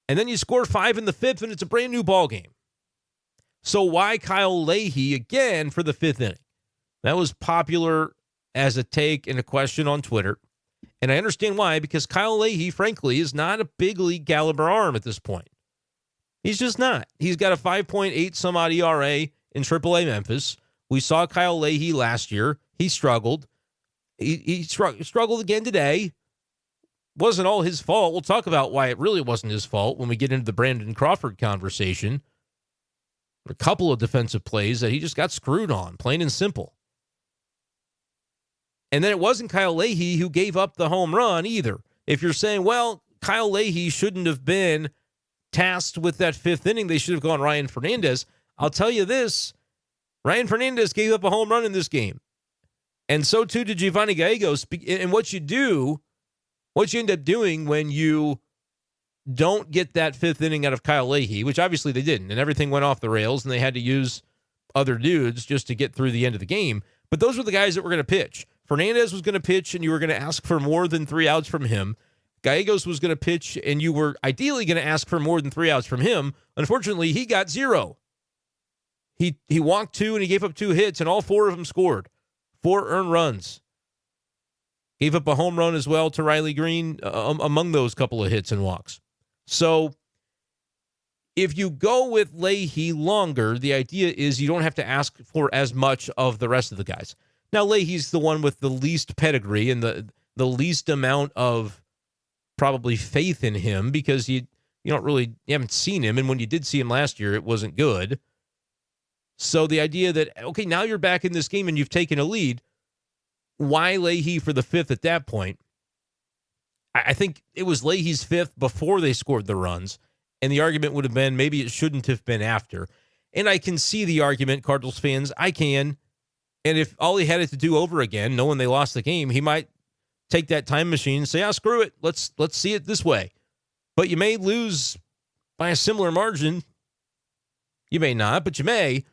And then you score 5 in the fifth, and it's a brand new ball game. So why Kyle Leahy again for the fifth inning? That was popular as a take and a question on Twitter. And I understand why, because Kyle Leahy, frankly, is not a big league caliber arm at this point. He's just not. He's got a 5.8 some odd ERA in AAA Memphis. We saw Kyle Leahy last year. He struggled. He struggled again today. Wasn't all his fault. We'll talk about why it really wasn't his fault when we get into the Brandon Crawford conversation. A couple of defensive plays that he just got screwed on, plain and simple. And then it wasn't Kyle Leahy who gave up the home run either. If you're saying, well, Kyle Leahy shouldn't have been tasked with that fifth inning, they should have gone Ryan Fernandez. I'll tell you this, Ryan Fernandez gave up a home run in this game. And so too did Giovanny Gallegos. And what you end up doing when you don't get that fifth inning out of Kyle Leahy, which obviously they didn't, and everything went off the rails, and they had to use other dudes just to get through the end of the game. But those were the guys that were going to pitch. Fernandez was going to pitch, and you were going to ask for more than 3 outs from him. Gallegos was going to pitch, and you were ideally going to ask for more than 3 outs from him. Unfortunately, he got 0. He walked 2, and he gave up 2 hits, and all 4 of them scored. 4 earned runs. Gave up a home run as well to Riley Green among those couple of hits and walks. So if you go with Leahy longer, the idea is you don't have to ask for as much of the rest of the guys. Now, Leahy's the one with the least pedigree and the least amount of probably faith in him because you haven't seen him. And when you did see him last year, it wasn't good. So the idea that, okay, now you're back in this game and you've taken a lead. Why Leahy for the fifth at that point? I think it was Leahy's fifth before they scored the runs. And the argument would have been maybe it shouldn't have been after. And I can see the argument, Cardinals fans. I can. And if all he had it to do over again, knowing they lost the game, he might take that time machine and say, screw it. Let's see it this way. But you may lose by a similar margin. You may not, but you may.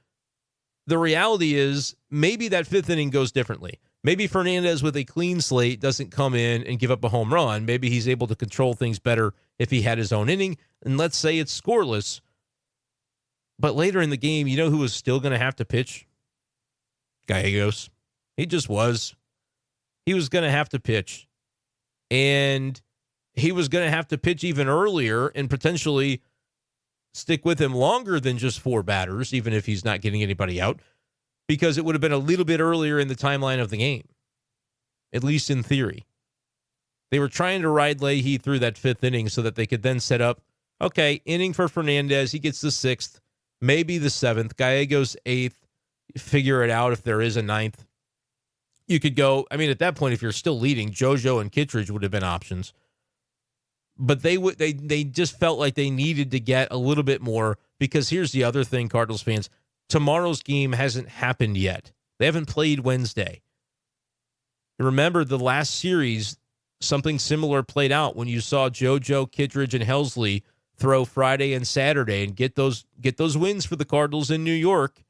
The reality is maybe that fifth inning goes differently. Maybe Fernandez with a clean slate doesn't come in and give up a home run. Maybe he's able to control things better if he had his own inning. And let's say it's scoreless. But later in the game, you know who was still going to have to pitch? Gallegos. He just was. He was going to have to pitch. And he was going to have to pitch even earlier and potentially stick with him longer than just 4 batters, even if he's not getting anybody out, because it would have been a little bit earlier in the timeline of the game, at least in theory. They were trying to ride Leahy through that fifth inning so that they could then set up, okay, inning for Fernandez. He gets the 6th, maybe the 7th. Gallegos 8th. Figure it out if there is a 9th. You could go, at that point, if you're still leading, JoJo and Kittredge would have been options. But they just felt like they needed to get a little bit more, because here's the other thing, Cardinals fans. Tomorrow's game hasn't happened yet. They haven't played Wednesday. Remember the last series, something similar played out when you saw JoJo, Kittredge, and Helsley throw Friday and Saturday and get those wins for the Cardinals in New York.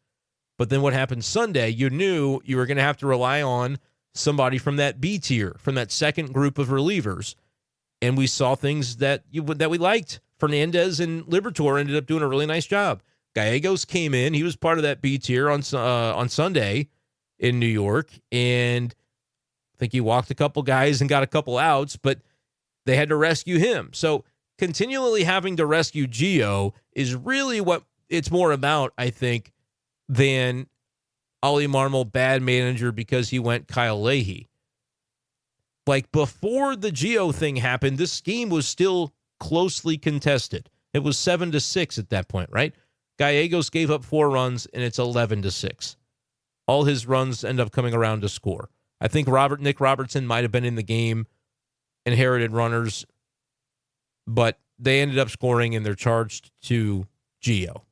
But then what happened Sunday, you knew you were going to have to rely on somebody from that B tier, from that second group of relievers. And we saw things that we liked. Fernandez and Liberatore ended up doing a really nice job. Gallegos came in. He was part of that B tier on Sunday in New York. And I think he walked a couple guys and got a couple outs, but they had to rescue him. So continually having to rescue Gio is really what it's more about, I think, than Ollie Marmol, bad manager because he went Kyle Leahy. Like before the Gio thing happened, this game was still closely contested. It was 7-6 at that point, right? Gallegos gave up 4 runs, and it's 11-6. All his runs end up coming around to score. I think Nick Robertson might have been in the game, inherited runners, but they ended up scoring, and they're charged to Gio.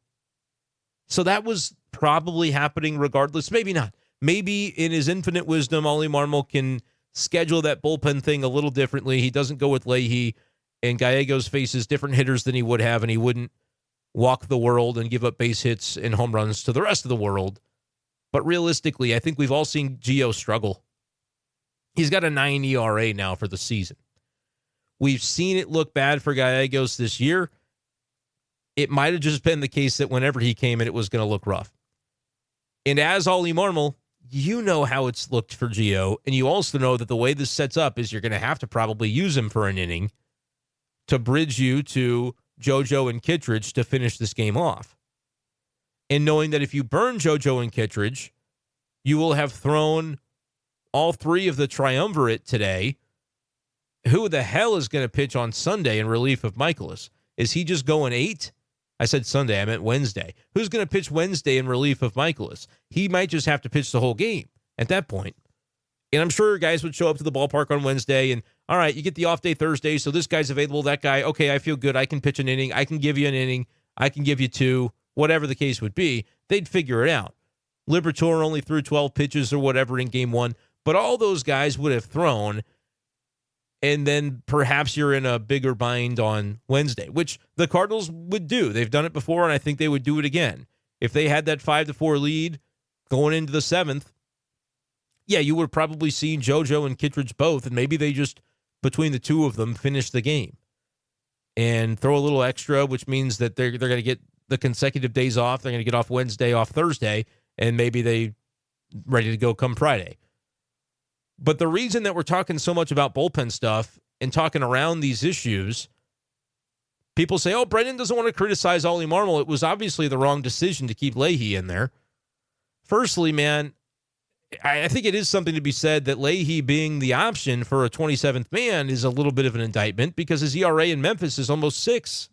So that was probably happening regardless. Maybe not. Maybe in his infinite wisdom, Ollie Marmol can schedule that bullpen thing a little differently. He doesn't go with Leahy, and Gallegos faces different hitters than he would have, and he wouldn't walk the world and give up base hits and home runs to the rest of the world. But realistically, I think we've all seen Gio struggle. He's got a 9 ERA now for the season. We've seen it look bad for Gallegos this year. It might have just been the case that whenever he came in, it was going to look rough. And as Ollie Marmol, you know how it's looked for Gio, and you also know that the way this sets up is you're going to have to probably use him for an inning to bridge you to JoJo and Kittredge to finish this game off. And knowing that if you burn JoJo and Kittredge, you will have thrown all three of the triumvirate today. Who the hell is going to pitch on Sunday in relief of Michaelis? Is he just going 8? I said Sunday, I meant Wednesday. Who's going to pitch Wednesday in relief of Michaelis? He might just have to pitch the whole game at that point. And I'm sure guys would show up to the ballpark on Wednesday and, all right, you get the off day Thursday, so this guy's available, that guy, okay, I feel good, I can pitch an inning, I can give you an inning, I can give you 2, whatever the case would be. They'd figure it out. Liberatore only threw 12 pitches or whatever in game 1, but all those guys would have thrown, and then perhaps you're in a bigger bind on Wednesday, which the Cardinals would do. They've done it before, and I think they would do it again. If they had that 5-4 lead going into the 7th, yeah, you would have probably seen JoJo and Kittredge both, and maybe they just, between the two of them, finish the game and throw a little extra, which means that they're going to get the consecutive days off. They're going to get off Wednesday, off Thursday, and maybe they ready to go come Friday. But the reason that we're talking so much about bullpen stuff and talking around these issues, people say, oh, Brenden doesn't want to criticize Ollie Marmol. It was obviously the wrong decision to keep Leahy in there. Firstly, man, I think it is something to be said that Leahy being the option for a 27th man is a little bit of an indictment because his ERA in Memphis is almost 6.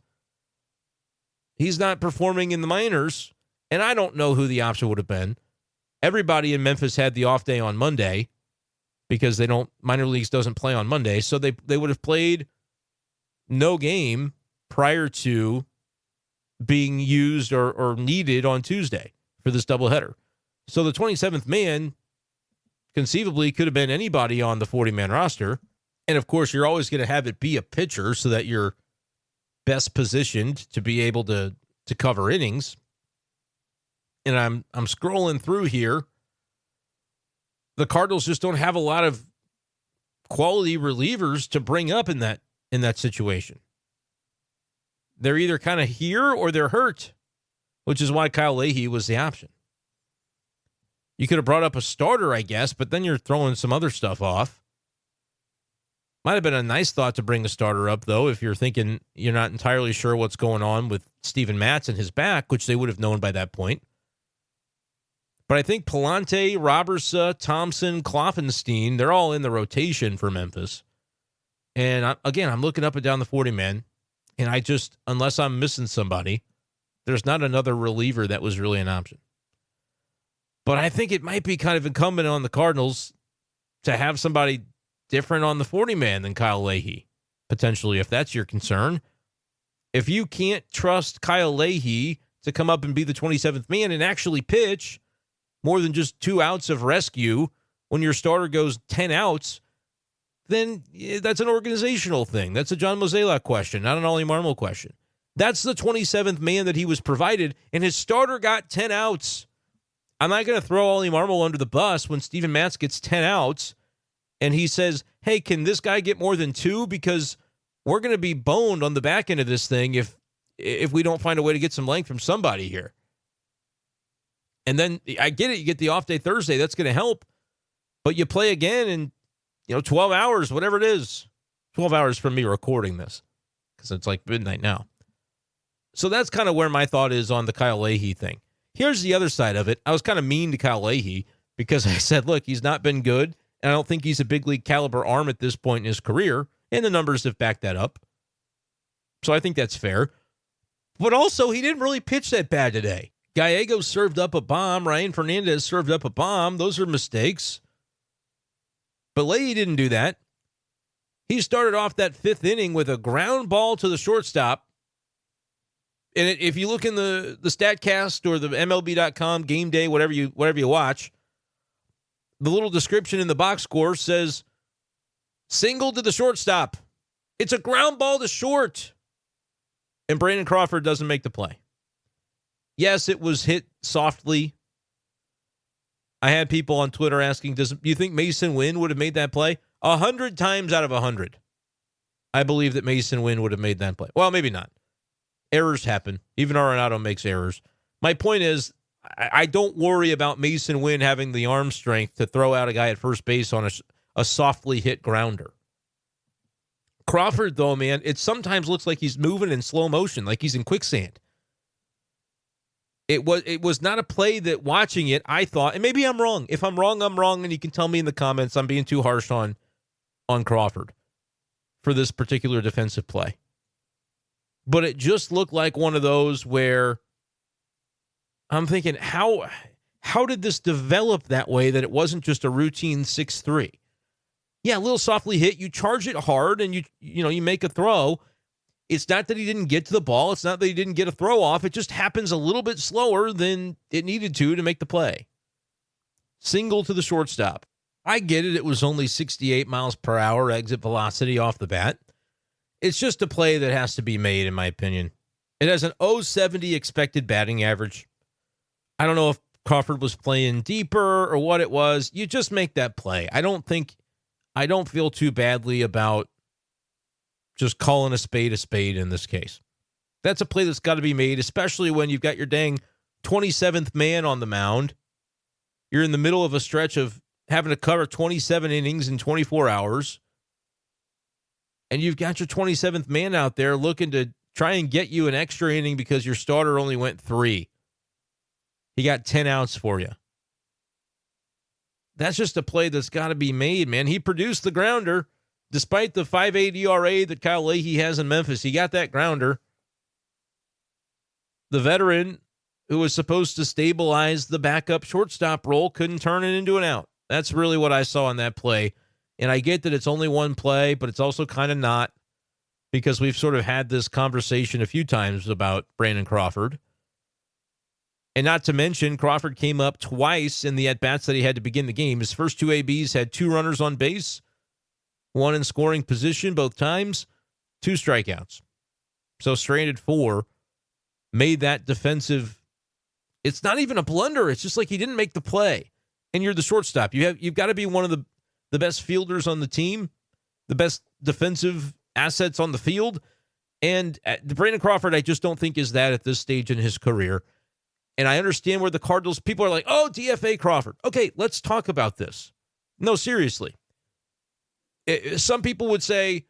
He's not performing in the minors, and I don't know who the option would have been. Everybody in Memphis had the off day on Monday because minor leagues doesn't play on Monday, so they would have played no game prior to being used or needed on Tuesday for this doubleheader. So the 27th man conceivably could have been anybody on the 40-man roster. And, of course, you're always going to have it be a pitcher so that you're best positioned to be able to cover innings. And I'm scrolling through here. The Cardinals just don't have a lot of quality relievers to bring up in that situation. They're either kind of here or they're hurt, which is why Kyle Leahy was the option. You could have brought up a starter, I guess, but then you're throwing some other stuff off. Might have been a nice thought to bring a starter up, though, if you're thinking you're not entirely sure what's going on with Steven Matz and his back, which they would have known by that point. But I think Palante, Robertson, Thompson, Kloffenstein, they're all in the rotation for Memphis. And I'm looking up and down the 40-man, and unless I'm missing somebody, there's not another reliever that was really an option. But I think it might be kind of incumbent on the Cardinals to have somebody different on the 40-man than Kyle Leahy, potentially, if that's your concern. If you can't trust Kyle Leahy to come up and be the 27th man and actually pitch more than just 2 outs of rescue when your starter goes 10 outs, then that's an organizational thing. That's a John Mozeliak question, not an Ollie Marmol question. That's the 27th man that he was provided, and his starter got 10 outs. I'm not going to throw Ollie Marmol under the bus when Steven Matz gets 10 outs and he says, hey, can this guy get more than 2? Because we're going to be boned on the back end of this thing if we don't find a way to get some length from somebody here. And then I get it. You get the off day Thursday. That's going to help. But you play again in 12 hours, whatever it is. 12 hours from me recording this because it's like midnight now. So that's kind of where my thought is on the Kyle Leahy thing. Here's the other side of it. I was kind of mean to Kyle Leahy because I said, look, he's not been good, and I don't think he's a big league caliber arm at this point in his career, and the numbers have backed that up. So I think that's fair. But also, he didn't really pitch that bad today. Gallegos served up a bomb. Ryan Fernandez served up a bomb. Those are mistakes. But Leahy didn't do that. He started off that 5th inning with a ground ball to the shortstop And if you look in the StatCast or the MLB.com game day, whatever you watch, the little description in the box score says single to the shortstop. It's a ground ball to short. And Brandon Crawford doesn't make the play. Yes, it was hit softly. I had people on Twitter asking, do you think Mason Wynn would have made that play? 100 times out of 100, I believe that Mason Wynn would have made that play. Well, maybe not. Errors happen. Even Arenado makes errors. My point is, I don't worry about Mason Wynn having the arm strength to throw out a guy at first base on a softly hit grounder. Crawford, though, man, it sometimes looks like he's moving in slow motion, like he's in quicksand. It was not a play that watching it, I thought, and maybe I'm wrong. If I'm wrong, I'm wrong, and you can tell me in the comments I'm being too harsh on Crawford for this particular defensive play. But it just looked like one of those where I'm thinking, how did this develop that way that it wasn't just a routine 6-3? Yeah, a little softly hit. You charge it hard, and you make a throw. It's not that he didn't get to the ball. It's not that he didn't get a throw off. It just happens a little bit slower than it needed to make the play. Single to the shortstop. I get it. It was only 68 miles per hour exit velocity off the bat. It's just a play that has to be made, in my opinion. It has an .070 expected batting average. I don't know if Crawford was playing deeper or what it was. You just make that play. I don't feel too badly about just calling a spade in this case. That's a play that's got to be made, especially when you've got your dang 27th man on the mound. You're in the middle of a stretch of having to cover 27 innings in 24 hours. And you've got your 27th man out there looking to try and get you an extra inning because your starter only went 3. He got 10 outs for you. That's just a play that's got to be made, man. He produced the grounder. Despite the 5.8 ERA that Kyle Leahy has in Memphis, he got that grounder. The veteran who was supposed to stabilize the backup shortstop role couldn't turn it into an out. That's really what I saw in that play. And I get that it's only one play, but it's also kind of not, because we've sort of had this conversation a few times about Brandon Crawford. And not to mention, Crawford came up twice in the at-bats that he had to begin the game. His first 2 ABs had 2 runners on base, 1 in scoring position both times, 2 strikeouts. So stranded 4, made that defensive. It's not even a blunder. It's just like he didn't make the play. And you're the shortstop. You've got to be one of the best fielders on the team, the best defensive assets on the field. And Brandon Crawford, I just don't think is that at this stage in his career. And I understand where the Cardinals, people are like, oh, DFA Crawford. Okay, let's talk about this. No, seriously. Some people would say,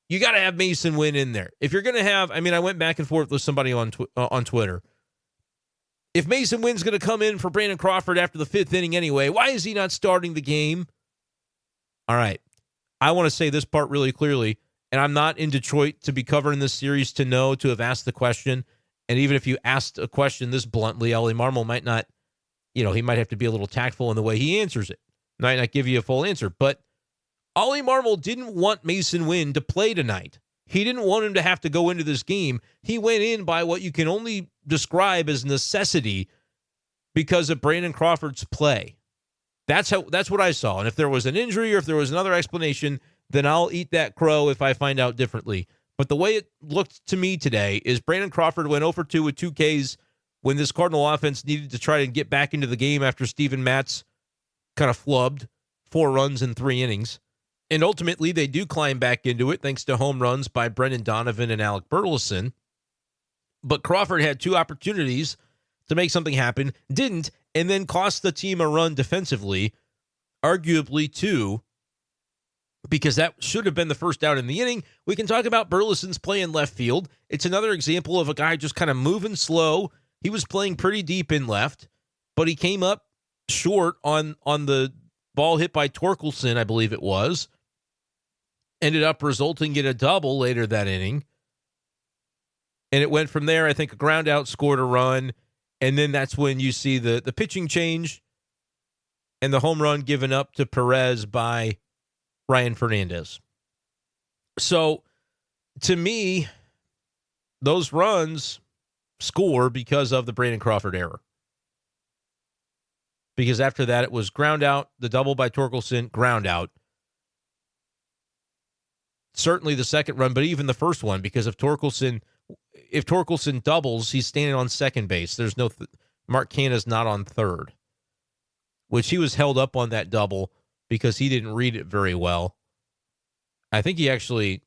you got to have Mason Wynn in there. If you're going to have, I went back and forth with somebody on Twitter. If Mason Wynn's going to come in for Brandon Crawford after the 5th inning anyway, why is he not starting the game? All right. I want to say this part really clearly, and I'm not in Detroit to be covering this series to have asked the question. And even if you asked a question this bluntly, Ollie Marmol might not, he might have to be a little tactful in the way he answers it. Might not give you a full answer. But Ollie Marmol didn't want Mason Wynn to play tonight. He didn't want him to have to go into this game. He went in by what you can only describe as necessity because of Brandon Crawford's play. That's what I saw. And if there was an injury or if there was another explanation, then I'll eat that crow if I find out differently. But the way it looked to me today is Brandon Crawford went 0-for-2 with 2 Ks when this Cardinal offense needed to try and get back into the game after Steven Matz kind of flubbed 4 runs in 3 innings. And ultimately, they do climb back into it thanks to home runs by Brendan Donovan and Alec Burleson. But Crawford had 2 opportunities to make something happen, didn't, and then cost the team a run defensively, arguably 2, because that should have been the first out in the inning. We can talk about Burleson's play in left field. It's another example of a guy just kind of moving slow. He was playing pretty deep in left, but he came up short on the ball hit by Torkelson, I believe it was. Ended up resulting in a double later that inning. And it went from there. I think a ground out scored a run. And then that's when you see the pitching change and the home run given up to Perez by Ryan Fernandez. So, to me, those runs score because of the Brandon Crawford error. Because after that, it was ground out, the double by Torkelson, ground out. Certainly the second run, but even the first one, because if Torkelson doubles, he's standing on second base. There's no Mark Canha's not on third, which he was held up on that double because he didn't read it very well. I think he actually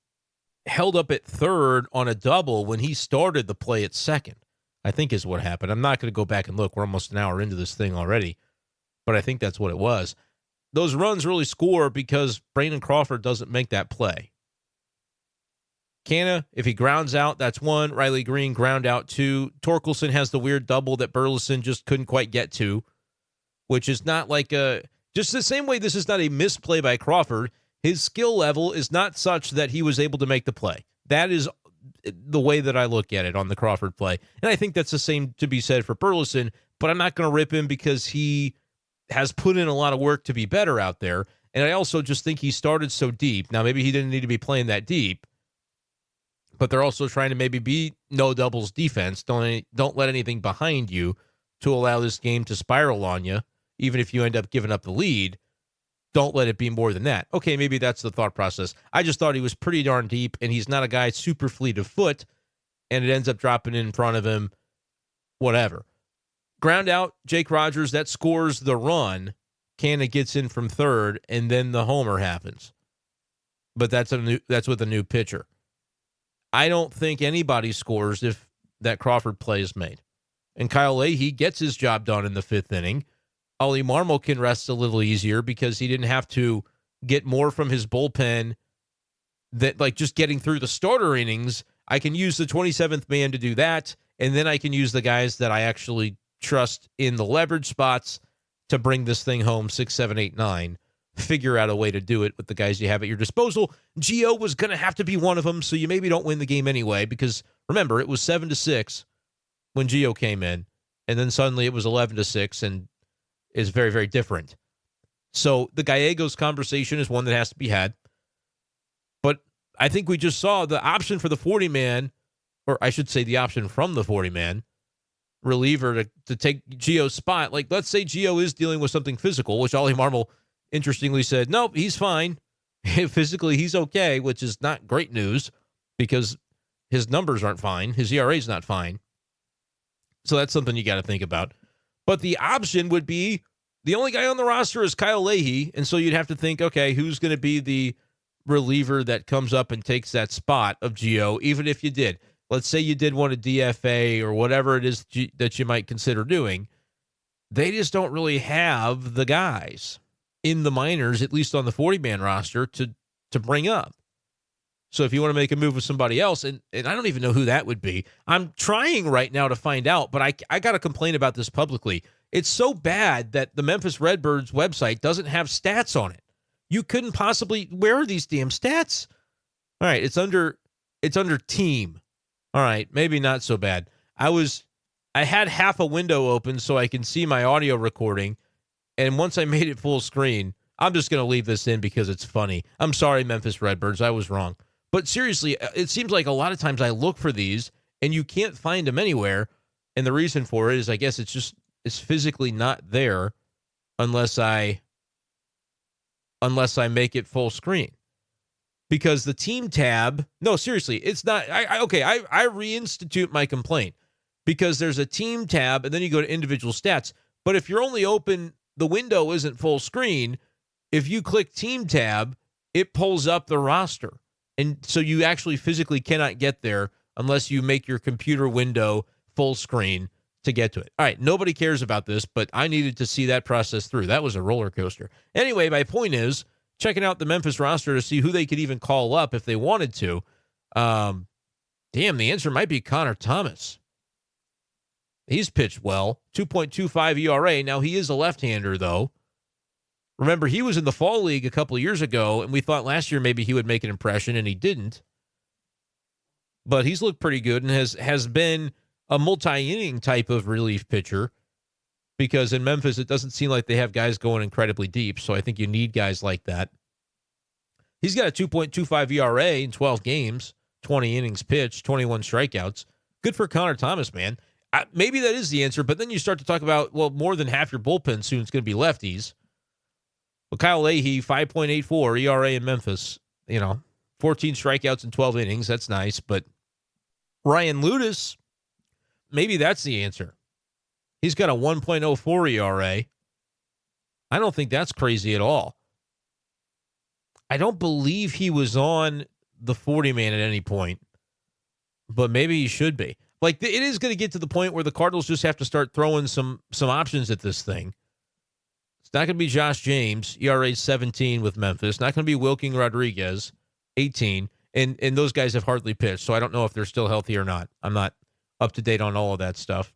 held up at third on a double when he started the play at second, I think is what happened. I'm not going to go back and look. We're almost an hour into this thing already, but I think that's what it was. Those runs really score because Brandon Crawford doesn't make that play. Canha, if he grounds out, that's one. Riley Green ground out two. Torkelson has the weird double that Burleson just couldn't quite get to, which is not like just the same way this is not a misplay by Crawford. His skill level is not such that he was able to make the play. That is the way that I look at it on the Crawford play. And I think that's the same to be said for Burleson, but I'm not going to rip him because he has put in a lot of work to be better out there. And I also just think he started so deep. Now, maybe he didn't need to be playing that deep, but they're also trying to maybe be no doubles defense. Don't let anything behind you to allow this game to spiral on you, even if you end up giving up the lead. Don't let it be more than that. Okay, maybe that's the thought process. I just thought he was pretty darn deep, and he's not a guy super fleet of foot, and it ends up dropping in front of him, whatever. Ground out, Jake Rogers, that scores the run. Canha gets in from third, and then the homer happens. But that's with a new pitcher. I don't think anybody scores if that Crawford play is made. And Kyle Leahy gets his job done in the fifth inning. Ollie Marmol can rest a little easier because he didn't have to get more from his bullpen that, like, just getting through the starter innings. I can use the 27th man to do that, and then I can use the guys that I actually trust in the leverage spots to bring this thing home 6, 7, 8, 9. Figure out a way to do it with the guys you have at your disposal. Gio was going to have to be one of them, so you maybe don't win the game anyway, because remember, it was 7-6 when Gio came in, and then suddenly it was 11-6, and is very, very different. So the Gallegos conversation is one that has to be had, but I think we just saw the option for the 40-man, or I should say the option from the 40-man reliever to take Gio's spot. Like, let's say Gio is dealing with something physical, which Ollie Marmol interestingly said, nope, he's fine. Physically, he's okay, which is not great news because his numbers aren't fine. His ERA is not fine. So that's something you got to think about. But the option would be the only guy on the roster is Kyle Leahy, and so you'd have to think, okay, who's going to be the reliever that comes up and takes that spot of Gio, even if you did. Let's say you did want a DFA or whatever it is that you might consider doing. They just don't really have the guys in the minors, at least on the 40-man roster, to bring up. So if you want to make a move with somebody else, and I don't even know who that would be. I'm trying right now to find out, but I got to complain about this publicly. It's so bad that the Memphis Redbirds website doesn't have stats on it. You couldn't possibly, where are these damn stats? All right, it's under team. All right, maybe not so bad. I had half a window open so I can see my audio recording, and once I made it full screen, I'm just going to leave this in because it's funny. I'm sorry, Memphis Redbirds, I was wrong. But seriously, it seems like a lot of times I look for these, and you can't find them anywhere, and the reason for it is I guess it's physically not there unless I make it full screen. Because the team tab, no, seriously, it's not. I reinstitute my complaint because there's a team tab and then you go to individual stats. But if you're only open, the window isn't full screen. If you click team tab, it pulls up the roster. And so you actually physically cannot get there unless you make your computer window full screen to get to it. All right, nobody cares about this, but I needed to see that process through. That was a roller coaster. Anyway, my point is, checking out the Memphis roster to see who they could even call up if they wanted to. The answer might be Connor Thomas. He's pitched well, 2.25 ERA. Now, he is a left-hander, though. Remember, he was in the fall league a couple of years ago, and we thought last year maybe he would make an impression, and he didn't. But he's looked pretty good and has been a multi-inning type of relief pitcher, because in Memphis, it doesn't seem like they have guys going incredibly deep, so I think you need guys like that. He's got a 2.25 ERA in 12 games, 20 innings pitched, 21 strikeouts. Good for Connor Thomas, man. Maybe that is the answer, but then you start to talk about, well, more than half your bullpen soon is going to be lefties. Well, Kyle Leahy, 5.84 ERA in Memphis. 14 strikeouts in 12 innings. That's nice. But Ryan Ludus, maybe that's the answer. He's got a 1.04 ERA. I don't think that's crazy at all. I don't believe he was on the 40-man at any point, but maybe he should be. Like, it is going to get to the point where the Cardinals just have to start throwing some options at this thing. It's not going to be Josh James, ERA 17 with Memphis. Not going to be Wilking Rodriguez, 18. And those guys have hardly pitched, so I don't know if they're still healthy or not. I'm not up to date on all of that stuff.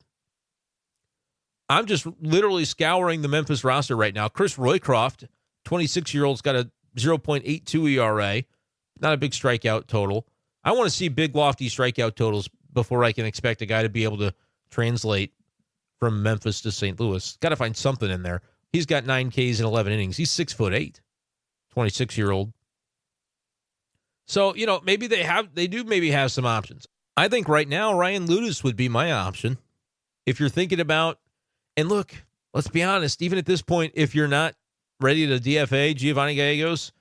I'm just literally scouring the Memphis roster right now. Chris Roycroft, 26-year-old's got a 0.82 ERA. Not a big strikeout total. I want to see big, lofty strikeout totals before I can expect a guy to be able to translate from Memphis to St. Louis. Got to find something in there. He's got 9 Ks in 11 innings. He's 6'8", 26-year-old. So, maybe they do maybe have some options. I think right now Ryan Ludus would be my option. If you're thinking about, and look, let's be honest, even at this point, if you're not ready to DFA Giovanny Gallegos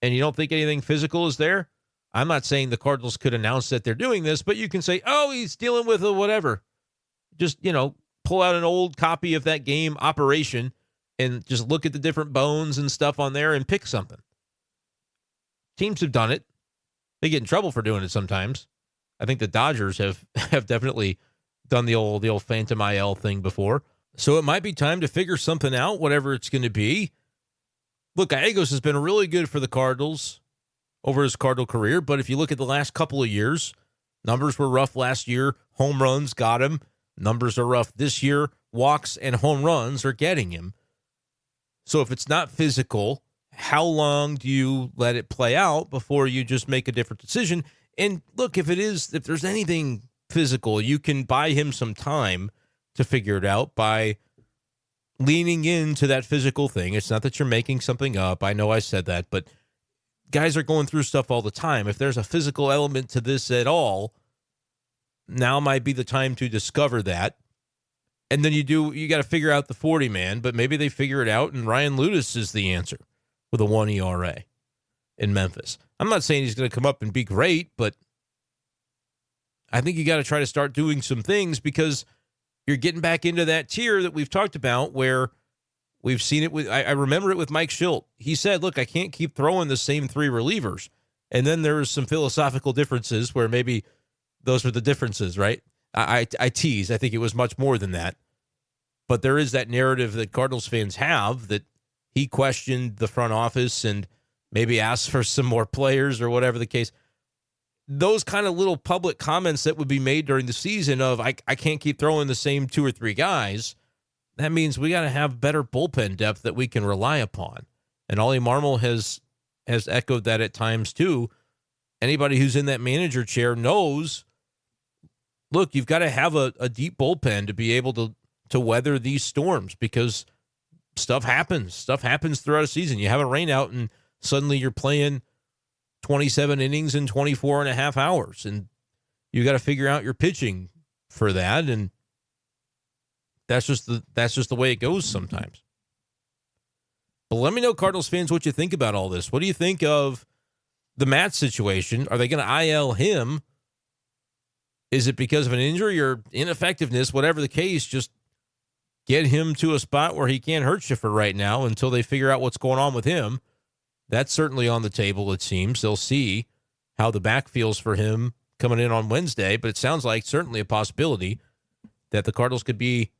and you don't think anything physical is there, I'm not saying the Cardinals could announce that they're doing this, but you can say, oh, he's dealing with a whatever. Just, pull out an old copy of that game Operation and just look at the different bones and stuff on there and pick something. Teams have done it. They get in trouble for doing it sometimes. I think the Dodgers have definitely done the old Phantom IL thing before. So it might be time to figure something out, whatever it's going to be. Look, Gallegos has been really good for the Cardinals over his Cardinal career, but if you look at the last couple of years, numbers were rough last year. Home runs got him. Numbers are rough this year. Walks and home runs are getting him. So if it's not physical, how long do you let it play out before you just make a different decision? And look, if there's anything physical, you can buy him some time to figure it out by leaning into that physical thing. It's not that you're making something up. I know I said that, but guys are going through stuff all the time. If there's a physical element to this at all, now might be the time to discover that. And then you got to figure out the 40-man, but maybe they figure it out, and Ryan Ludus is the answer with a 1 ERA in Memphis. I'm not saying he's going to come up and be great, but I think you got to try to start doing some things because you're getting back into that tier that we've talked about where we've seen it with, I remember it with Mike Schilt. He said, look, I can't keep throwing the same 3 relievers. And then there was some philosophical differences where maybe those were the differences, right? I tease. I think it was much more than that. But there is that narrative that Cardinals fans have that he questioned the front office and maybe asked for some more players or whatever the case. Those kind of little public comments that would be made during the season of, I can't keep throwing the same 2 or 3 guys, that means we got to have better bullpen depth that we can rely upon. And Ollie Marmol has echoed that at times too. Anybody who's in that manager chair knows, look, you've got to have a deep bullpen to be able to weather these storms because stuff happens. Stuff happens throughout a season. You have a rain out and suddenly you're playing 27 innings in 24 and a half hours. And you got to figure out your pitching for that. And that's just the way it goes sometimes. But let me know, Cardinals fans, what you think about all this. What do you think of the Matz situation? Are they going to IL him? Is it because of an injury or ineffectiveness? Whatever the case, just get him to a spot where he can't hurt you for right now until they figure out what's going on with him. That's certainly on the table, it seems. They'll see how the back feels for him coming in on Wednesday, but it sounds like certainly a possibility that the Cardinals could be,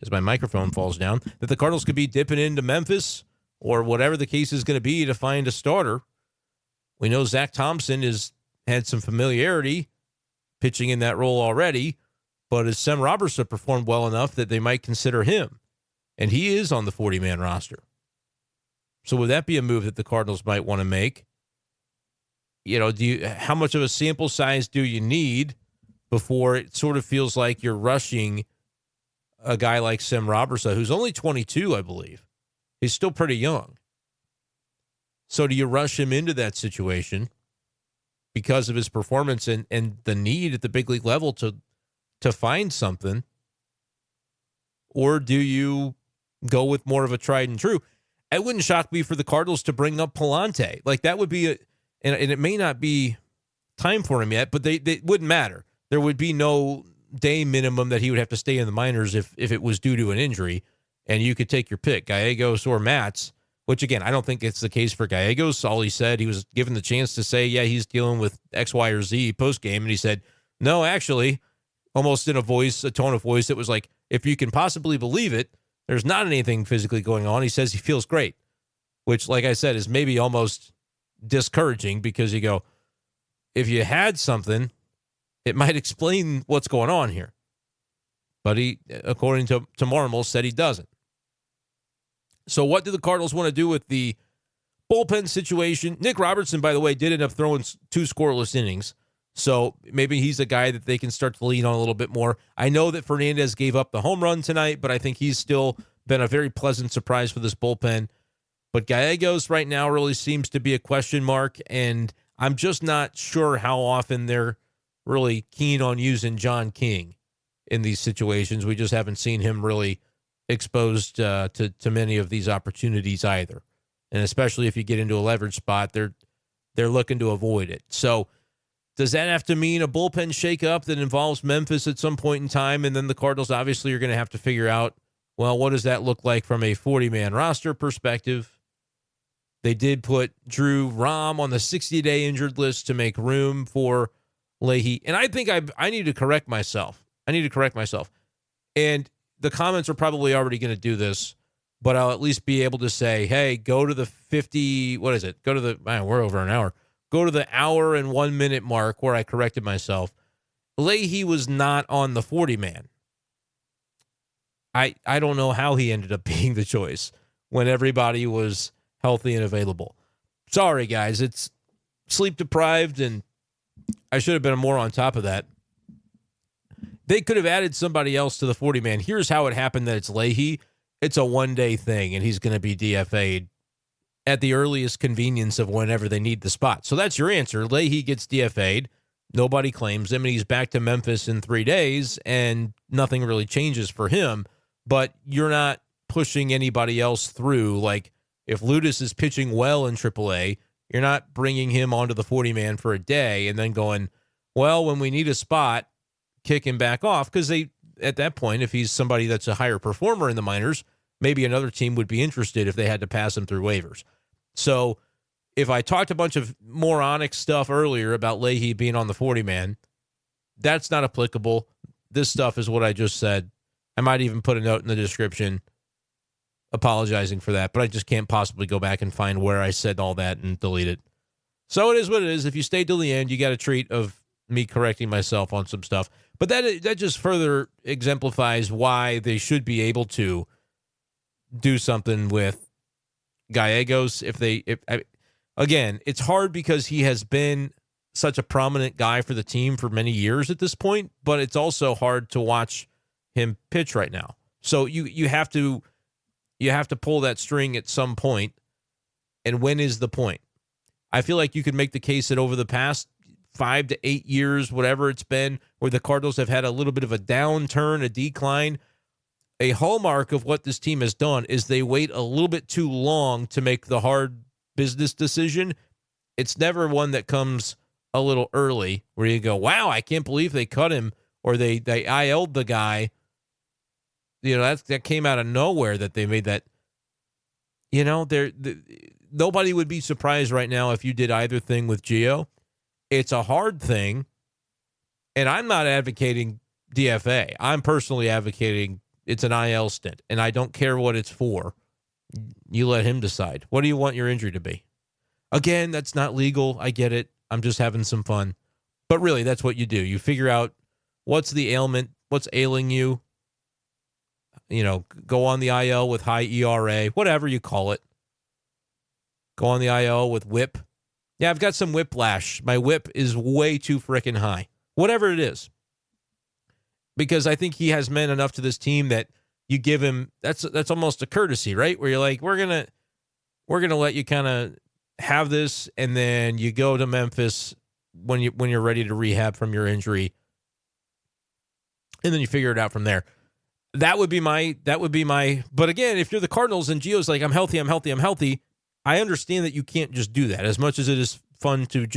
as my microphone falls down, that the Cardinals could be dipping into Memphis or whatever the case is going to be to find a starter. We know Zach Thompson has had some familiarity pitching in that role already, but has Sem Robertson performed well enough that they might consider him? And he is on the 40-man roster. So would that be a move that the Cardinals might want to make? How much of a sample size do you need before it sort of feels like you're rushing a guy like Sem Robertson, who's only 22, I believe? He's still pretty young. So do you rush him into that situation because of his performance and the need at the big league level to to find something? Or do you go with more of a tried and true? It wouldn't shock me for the Cardinals to bring up Palante. Like, that would be and it may not be time for him yet, but they wouldn't matter. There would be no day minimum that he would have to stay in the minors if it was due to an injury, and you could take your pick, Gallegos or Matz, which, again, I don't think it's the case for Gallegos. All he said, he was given the chance to say, yeah, he's dealing with X, Y, or Z post-game, and he said, no, actually, almost in a tone of voice that was like, if you can possibly believe it, there's not anything physically going on. He says he feels great, which, like I said, is maybe almost discouraging because you go, if you had something, it might explain what's going on here. But he, according to Marmol, said he doesn't. So what do the Cardinals want to do with the bullpen situation? Nick Robertson, by the way, did end up throwing 2 scoreless innings. So maybe he's a guy that they can start to lean on a little bit more. I know that Fernandez gave up the home run tonight, but I think he's still been a very pleasant surprise for this bullpen. But Gallegos right now really seems to be a question mark, and I'm just not sure how often they're really keen on using John King in these situations. We just haven't seen him really exposed to many of these opportunities either. And especially if you get into a leverage spot, they're looking to avoid it. So does that have to mean a bullpen shakeup that involves Memphis at some point in time? And then the Cardinals obviously are going to have to figure out, well, what does that look like from a 40-man roster perspective? They did put Drew Rom on the 60-day injured list to make room for Leahy. And I think I need to correct myself. And the comments are probably already going to do this, but I'll at least be able to say, hey, go to the 50, what is it? Go to the, man, we're over an hour. Go to the hour and 1 minute mark where I corrected myself. Leahy was not on the 40-man. I don't know how he ended up being the choice when everybody was healthy and available. Sorry, guys. It's sleep deprived, and I should have been more on top of that. They could have added somebody else to the 40-man. Here's how it happened that it's Leahy. It's a one-day thing, and he's going to be DFA'd at the earliest convenience of whenever they need the spot. So that's your answer. Leahy gets DFA'd. Nobody claims him, and he's back to Memphis in 3 days, and nothing really changes for him. But you're not pushing anybody else through. Like, if Ludus is pitching well in AAA, you're not bringing him onto the 40-man for a day and then going, well, when we need a spot, kick him back off. Because they, at that point, if he's somebody that's a higher performer in the minors, maybe another team would be interested if they had to pass him through waivers. So if I talked a bunch of moronic stuff earlier about Leahy being on the 40-man, that's not applicable. This stuff is what I just said. I might even put a note in the description apologizing for that, but I just can't possibly go back and find where I said all that and delete it. So it is what it is. If you stay till the end, you got a treat of me correcting myself on some stuff. But that just further exemplifies why they should be able to do something with Gallegos. Again, it's hard because he has been such a prominent guy for the team for many years at this point, but it's also hard to watch him pitch right now. So you have to pull that string at some point. And when is the point? I feel like you could make the case that over the past 5 to 8 years, whatever it's been, where the Cardinals have had a little bit of a downturn, a decline, a hallmark of what this team has done is they wait a little bit too long to make the hard business decision. It's never one that comes a little early where you go, wow, I can't believe they cut him, or they IL'd the guy. You know, that came out of nowhere that they made that. You know, nobody would be surprised right now if you did either thing with Gio. It's a hard thing, and I'm not advocating DFA. I'm personally advocating it's an IL stint, and I don't care what it's for. You let him decide. What do you want your injury to be? Again, that's not legal. I get it. I'm just having some fun. But really, that's what you do. You figure out what's the ailment, what's ailing you. You know, go on the IL with high ERA, whatever you call it. Go on the IL with whip. Yeah, I've got some whiplash. My whip is way too freaking high. Whatever it is. Because I think he has meant enough to this team that you give him, that's almost a courtesy, right? Where you're like, we're gonna let you kind of have this, and then you go to Memphis when you're ready to rehab from your injury. and then you figure it out from there. That would be my, but again, if you're the Cardinals and Gio's like, I'm healthy, I understand that you can't just do that. As much as it is fun to,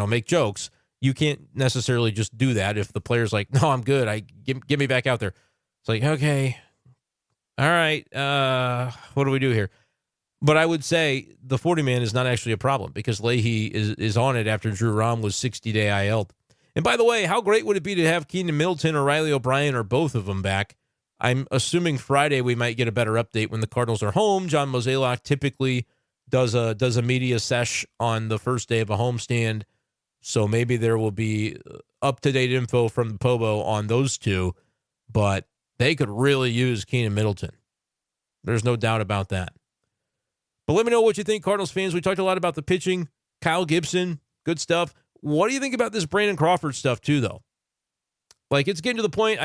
make jokes, you can't necessarily just do that if the player's like, no, I'm good. Get me back out there. It's like, okay, all right, what do we do here? But I would say the 40-man is not actually a problem because Leahy is on it after Drew Rom was 60-day IL'd. And by the way, how great would it be to have Keenan Middleton or Riley O'Brien or both of them back? I'm assuming Friday we might get a better update when the Cardinals are home. John Mozeliak typically does a media sesh on the first day of a homestand, so maybe there will be up-to-date info from the Pobo on those two, but they could really use Keenan Middleton. There's no doubt about that. But let me know what you think, Cardinals fans. We talked a lot about the pitching. Kyle Gibson, good stuff. What do you think about this Brandon Crawford stuff, too, though? Like, it's getting to the point,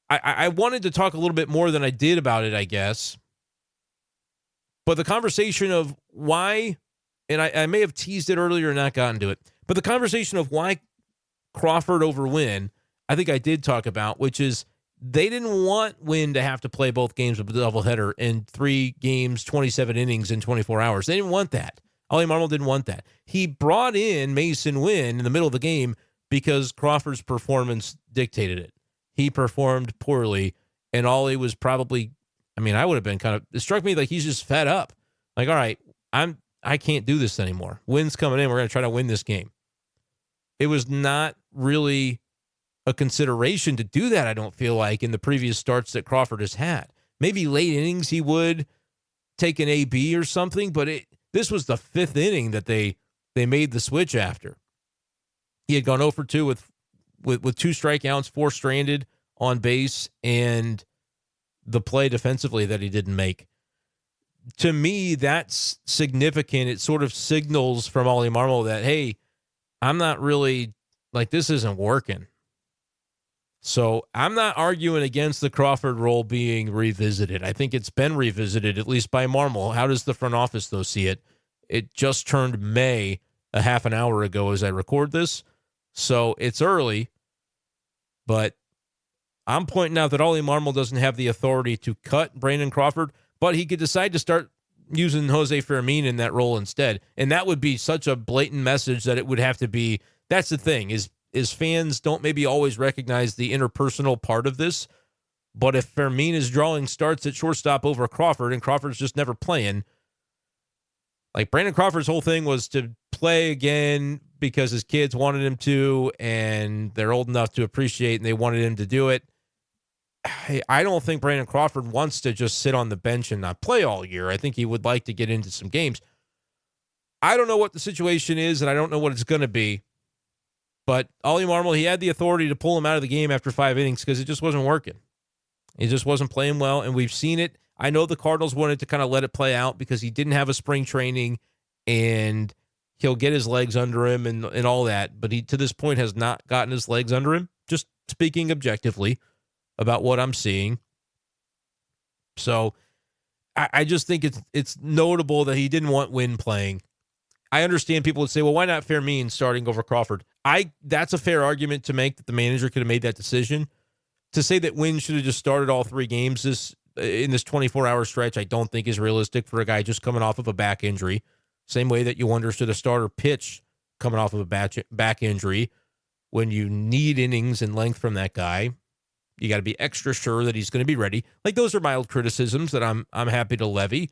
I wanted to talk a little bit more than I did about it, I guess. But the conversation of why, and I may have teased it earlier and not gotten to it, but the conversation of why Crawford over Wynn, I think I did talk about, which is they didn't want Wynn to have to play both games of a doubleheader in 3 games, 27 innings in 24 hours. They didn't want that. Ollie Marmol didn't want that. He brought in Mason Wynn in the middle of the game because Crawford's performance dictated it. He performed poorly, and Ollie was probably, I would have been it struck me like he's just fed up. Like, all right, I can't do this anymore. Wynn's coming in. We're going to try to win this game. It was not really a consideration to do that, I don't feel like, in the previous starts that Crawford has had. Maybe late innings he would take an AB or something, but this was the 5th inning that they made the switch after. He had gone 0 for 2 with 2 strikeouts, 4 stranded on base, and the play defensively that he didn't make. To me, that's significant. It sort of signals from Ollie Marmol that, hey, I'm not really, this isn't working. So I'm not arguing against the Crawford role being revisited. I think it's been revisited, at least by Marmol. How does the front office, though, see it? It just turned May a half an hour ago as I record this, so it's early. But I'm pointing out that Ollie Marmol doesn't have the authority to cut Brandon Crawford, but he could decide to start using Jose Fermin in that role instead. And that would be such a blatant message that it would have to be. That's the thing, is fans don't maybe always recognize the interpersonal part of this. But if Fermin is drawing starts at shortstop over Crawford and Crawford's just never playing, like Brandon Crawford's whole thing was to play again because his kids wanted him to, and they're old enough to appreciate, and they wanted him to do it. I don't think Brandon Crawford wants to just sit on the bench and not play all year. I think he would like to get into some games. I don't know what the situation is, and I don't know what it's going to be. But Ollie Marmol, he had the authority to pull him out of the game after 5 innings because it just wasn't working. He just wasn't playing well, and we've seen it. I know the Cardinals wanted to kind of let it play out because he didn't have a spring training, and he'll get his legs under him and all that. But he, to this point, has not gotten his legs under him, just speaking objectively about what I'm seeing. So I just think it's notable that he didn't want Wynn playing. I understand people would say, well, why not Fermin starting over Crawford? That's a fair argument to make, that the manager could have made that decision. To say that Wynn should have just started all 3 games in this 24-hour stretch, I don't think is realistic for a guy just coming off of a back injury. Same way that you wonder, should a starter pitch coming off of a back injury when you need innings and length from that guy? You got to be extra sure that he's going to be ready. Like, those are mild criticisms that I'm happy to levy.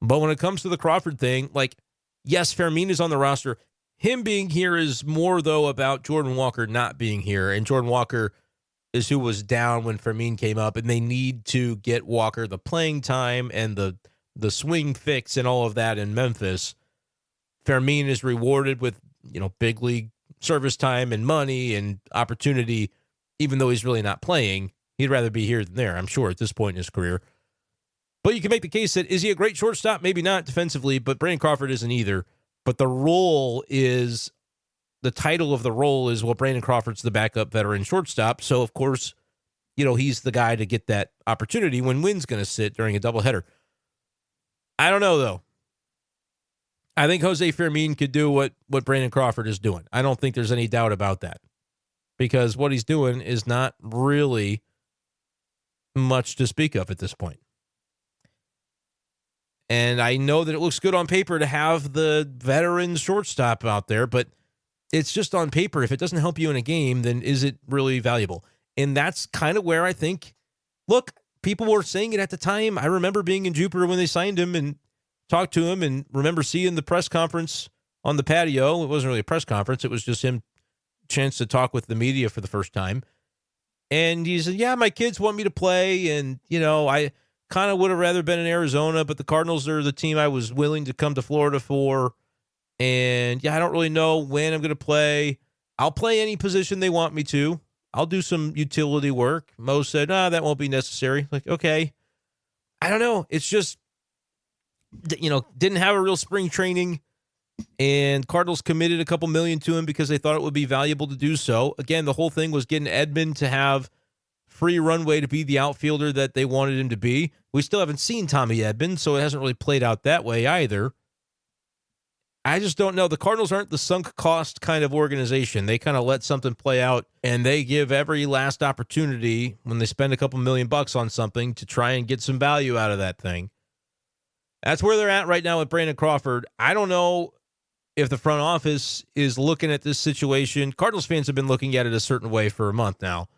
But when it comes to the Crawford thing, like, yes, Fermin is on the roster. Him being here is more, though, about Jordan Walker not being here. And Jordan Walker is who was down when Fermin came up, and they need to get Walker the playing time and the swing fix and all of that in Memphis. Fermin is rewarded with, big league service time and money and opportunity, even though he's really not playing. He'd rather be here than there, I'm sure, at this point in his career. But you can make the case that, is he a great shortstop? Maybe not defensively, but Brandon Crawford isn't either. But the title of the role is, well, Brandon Crawford's the backup veteran shortstop. So, of course, he's the guy to get that opportunity when Wynn's going to sit during a doubleheader. I don't know, though. I think Jose Fermin could do what Brandon Crawford is doing. I don't think there's any doubt about that. because what he's doing is not really much to speak of at this point. And I know that it looks good on paper to have the veteran shortstop out there, but it's just on paper. If it doesn't help you in a game, then is it really valuable? And that's kind of where I think, look, people were saying it at the time. I remember being in Jupiter when they signed him and talked to him, and remember seeing the press conference on the patio. It wasn't really a press conference. It was just him chance to talk with the media for the first time. And he said, yeah, my kids want me to play. And, I kind of would have rather been in Arizona, but the Cardinals are the team I was willing to come to Florida for. And yeah, I don't really know when I'm going to play. I'll play any position they want me to. I'll do some utility work. Mo said, that won't be necessary. Like, okay. I don't know. It's just, didn't have a real spring training, and Cardinals committed a couple million to him because they thought it would be valuable to do so. Again, the whole thing was getting Edman to have free runway to be the outfielder that they wanted him to be. We still haven't seen Tommy Edman, so it hasn't really played out that way either. I just don't know. The Cardinals aren't the sunk cost kind of organization. They kind of let something play out, and they give every last opportunity when they spend a couple $1,000,000 on something to try and get some value out of that thing. That's where they're at right now with Brandon Crawford. I don't know if the front office is looking at this situation. Cardinals fans have been looking at it a certain way for a month now.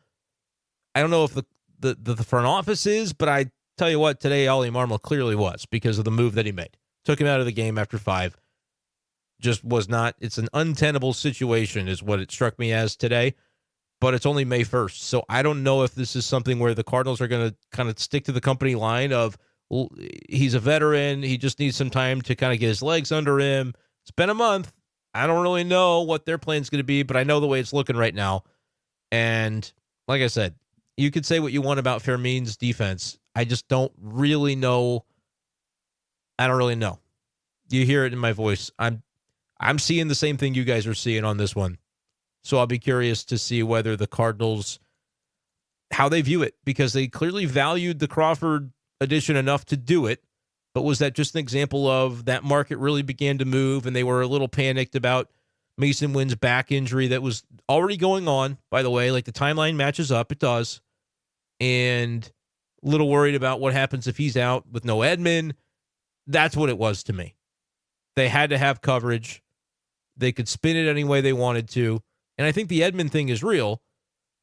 I don't know if the front office is, but I tell you what, today Ollie Marmol clearly was because of the move that he made. Took him out of the game after 5. Just was not, it's an untenable situation is what it struck me as today, but it's only May 1st. So I don't know if this is something where the Cardinals are going to kind of stick to the company line of, well, he's a veteran. He just needs some time to kind of get his legs under him. It's been a month. I don't really know what their plan's going to be, but I know the way it's looking right now. And like I said, you could say what you want about Fermin's defense. I just don't really know. I don't really know. You hear it in my voice. I'm seeing the same thing you guys are seeing on this one. So I'll be curious to see whether the Cardinals, how they view it, because they clearly valued the Crawford addition enough to do it. But was that just an example of that market really began to move and they were a little panicked about Mason Wynn's back injury that was already going on, by the way, like the timeline matches up, it does. And a little worried about what happens if he's out with no Edman. That's what it was to me. They had to have coverage. They could spin it any way they wanted to. And I think the Edman thing is real.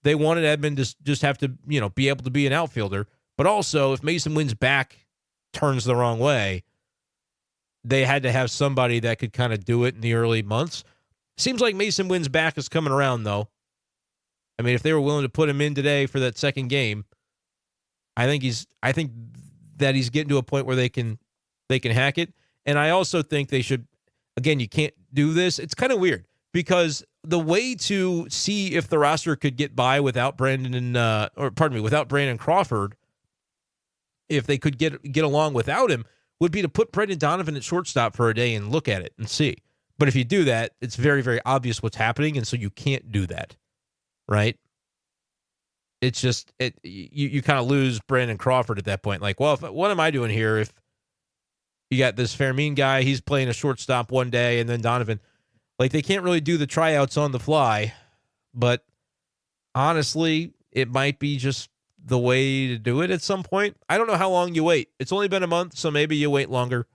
They wanted Edman to just have to, be able to be an outfielder. But also, if Mason Wynn's back turns the wrong way, they had to have somebody that could kind of do it in the early months. Seems like Mason Wynn's back is coming around, though. I mean, if they were willing to put him in today for that second game, I think that he's getting to a point where they can hack it. And I also think they should, again, you can't do this. It's kind of weird because the way to see if the roster could get by without without Brandon Crawford, if they could get along without him, would be to put Brendan Donovan at shortstop for a day and look at it and see. But if you do that, it's very, very obvious what's happening, and so you can't do that, right? It's just you kind of lose Brandon Crawford at that point. Like, well, what am I doing here if you got this Fermin guy, he's playing a shortstop one day, and then Donovan. Like, they can't really do the tryouts on the fly, but honestly, it might be just the way to do it at some point. I don't know how long you wait. It's only been a month, so maybe you wait longer.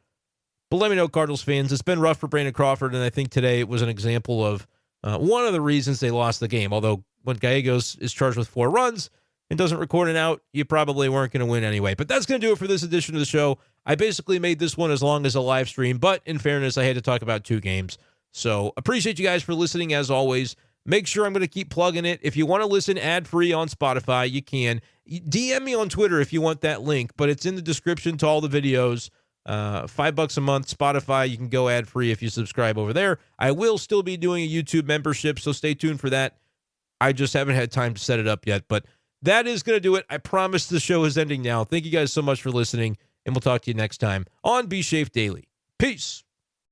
But let me know, Cardinals fans. It's been rough for Brandon Crawford, and I think today it was an example of one of the reasons they lost the game. Although when Gallegos is charged with 4 runs and doesn't record an out, you probably weren't going to win anyway. But that's going to do it for this edition of the show. I basically made this one as long as a live stream, but in fairness, I had to talk about 2 games. So appreciate you guys for listening as always. Make sure I'm going to keep plugging it. If you want to listen ad-free on Spotify, you can. DM me on Twitter if you want that link, but it's in the description to all the videos. $5 a month, Spotify. You can go ad-free if you subscribe over there. I will still be doing a YouTube membership, so stay tuned for that. I just haven't had time to set it up yet, but that is going to do it. I promise the show is ending now. Thank you guys so much for listening, and we'll talk to you next time on Be Safe Daily. Peace.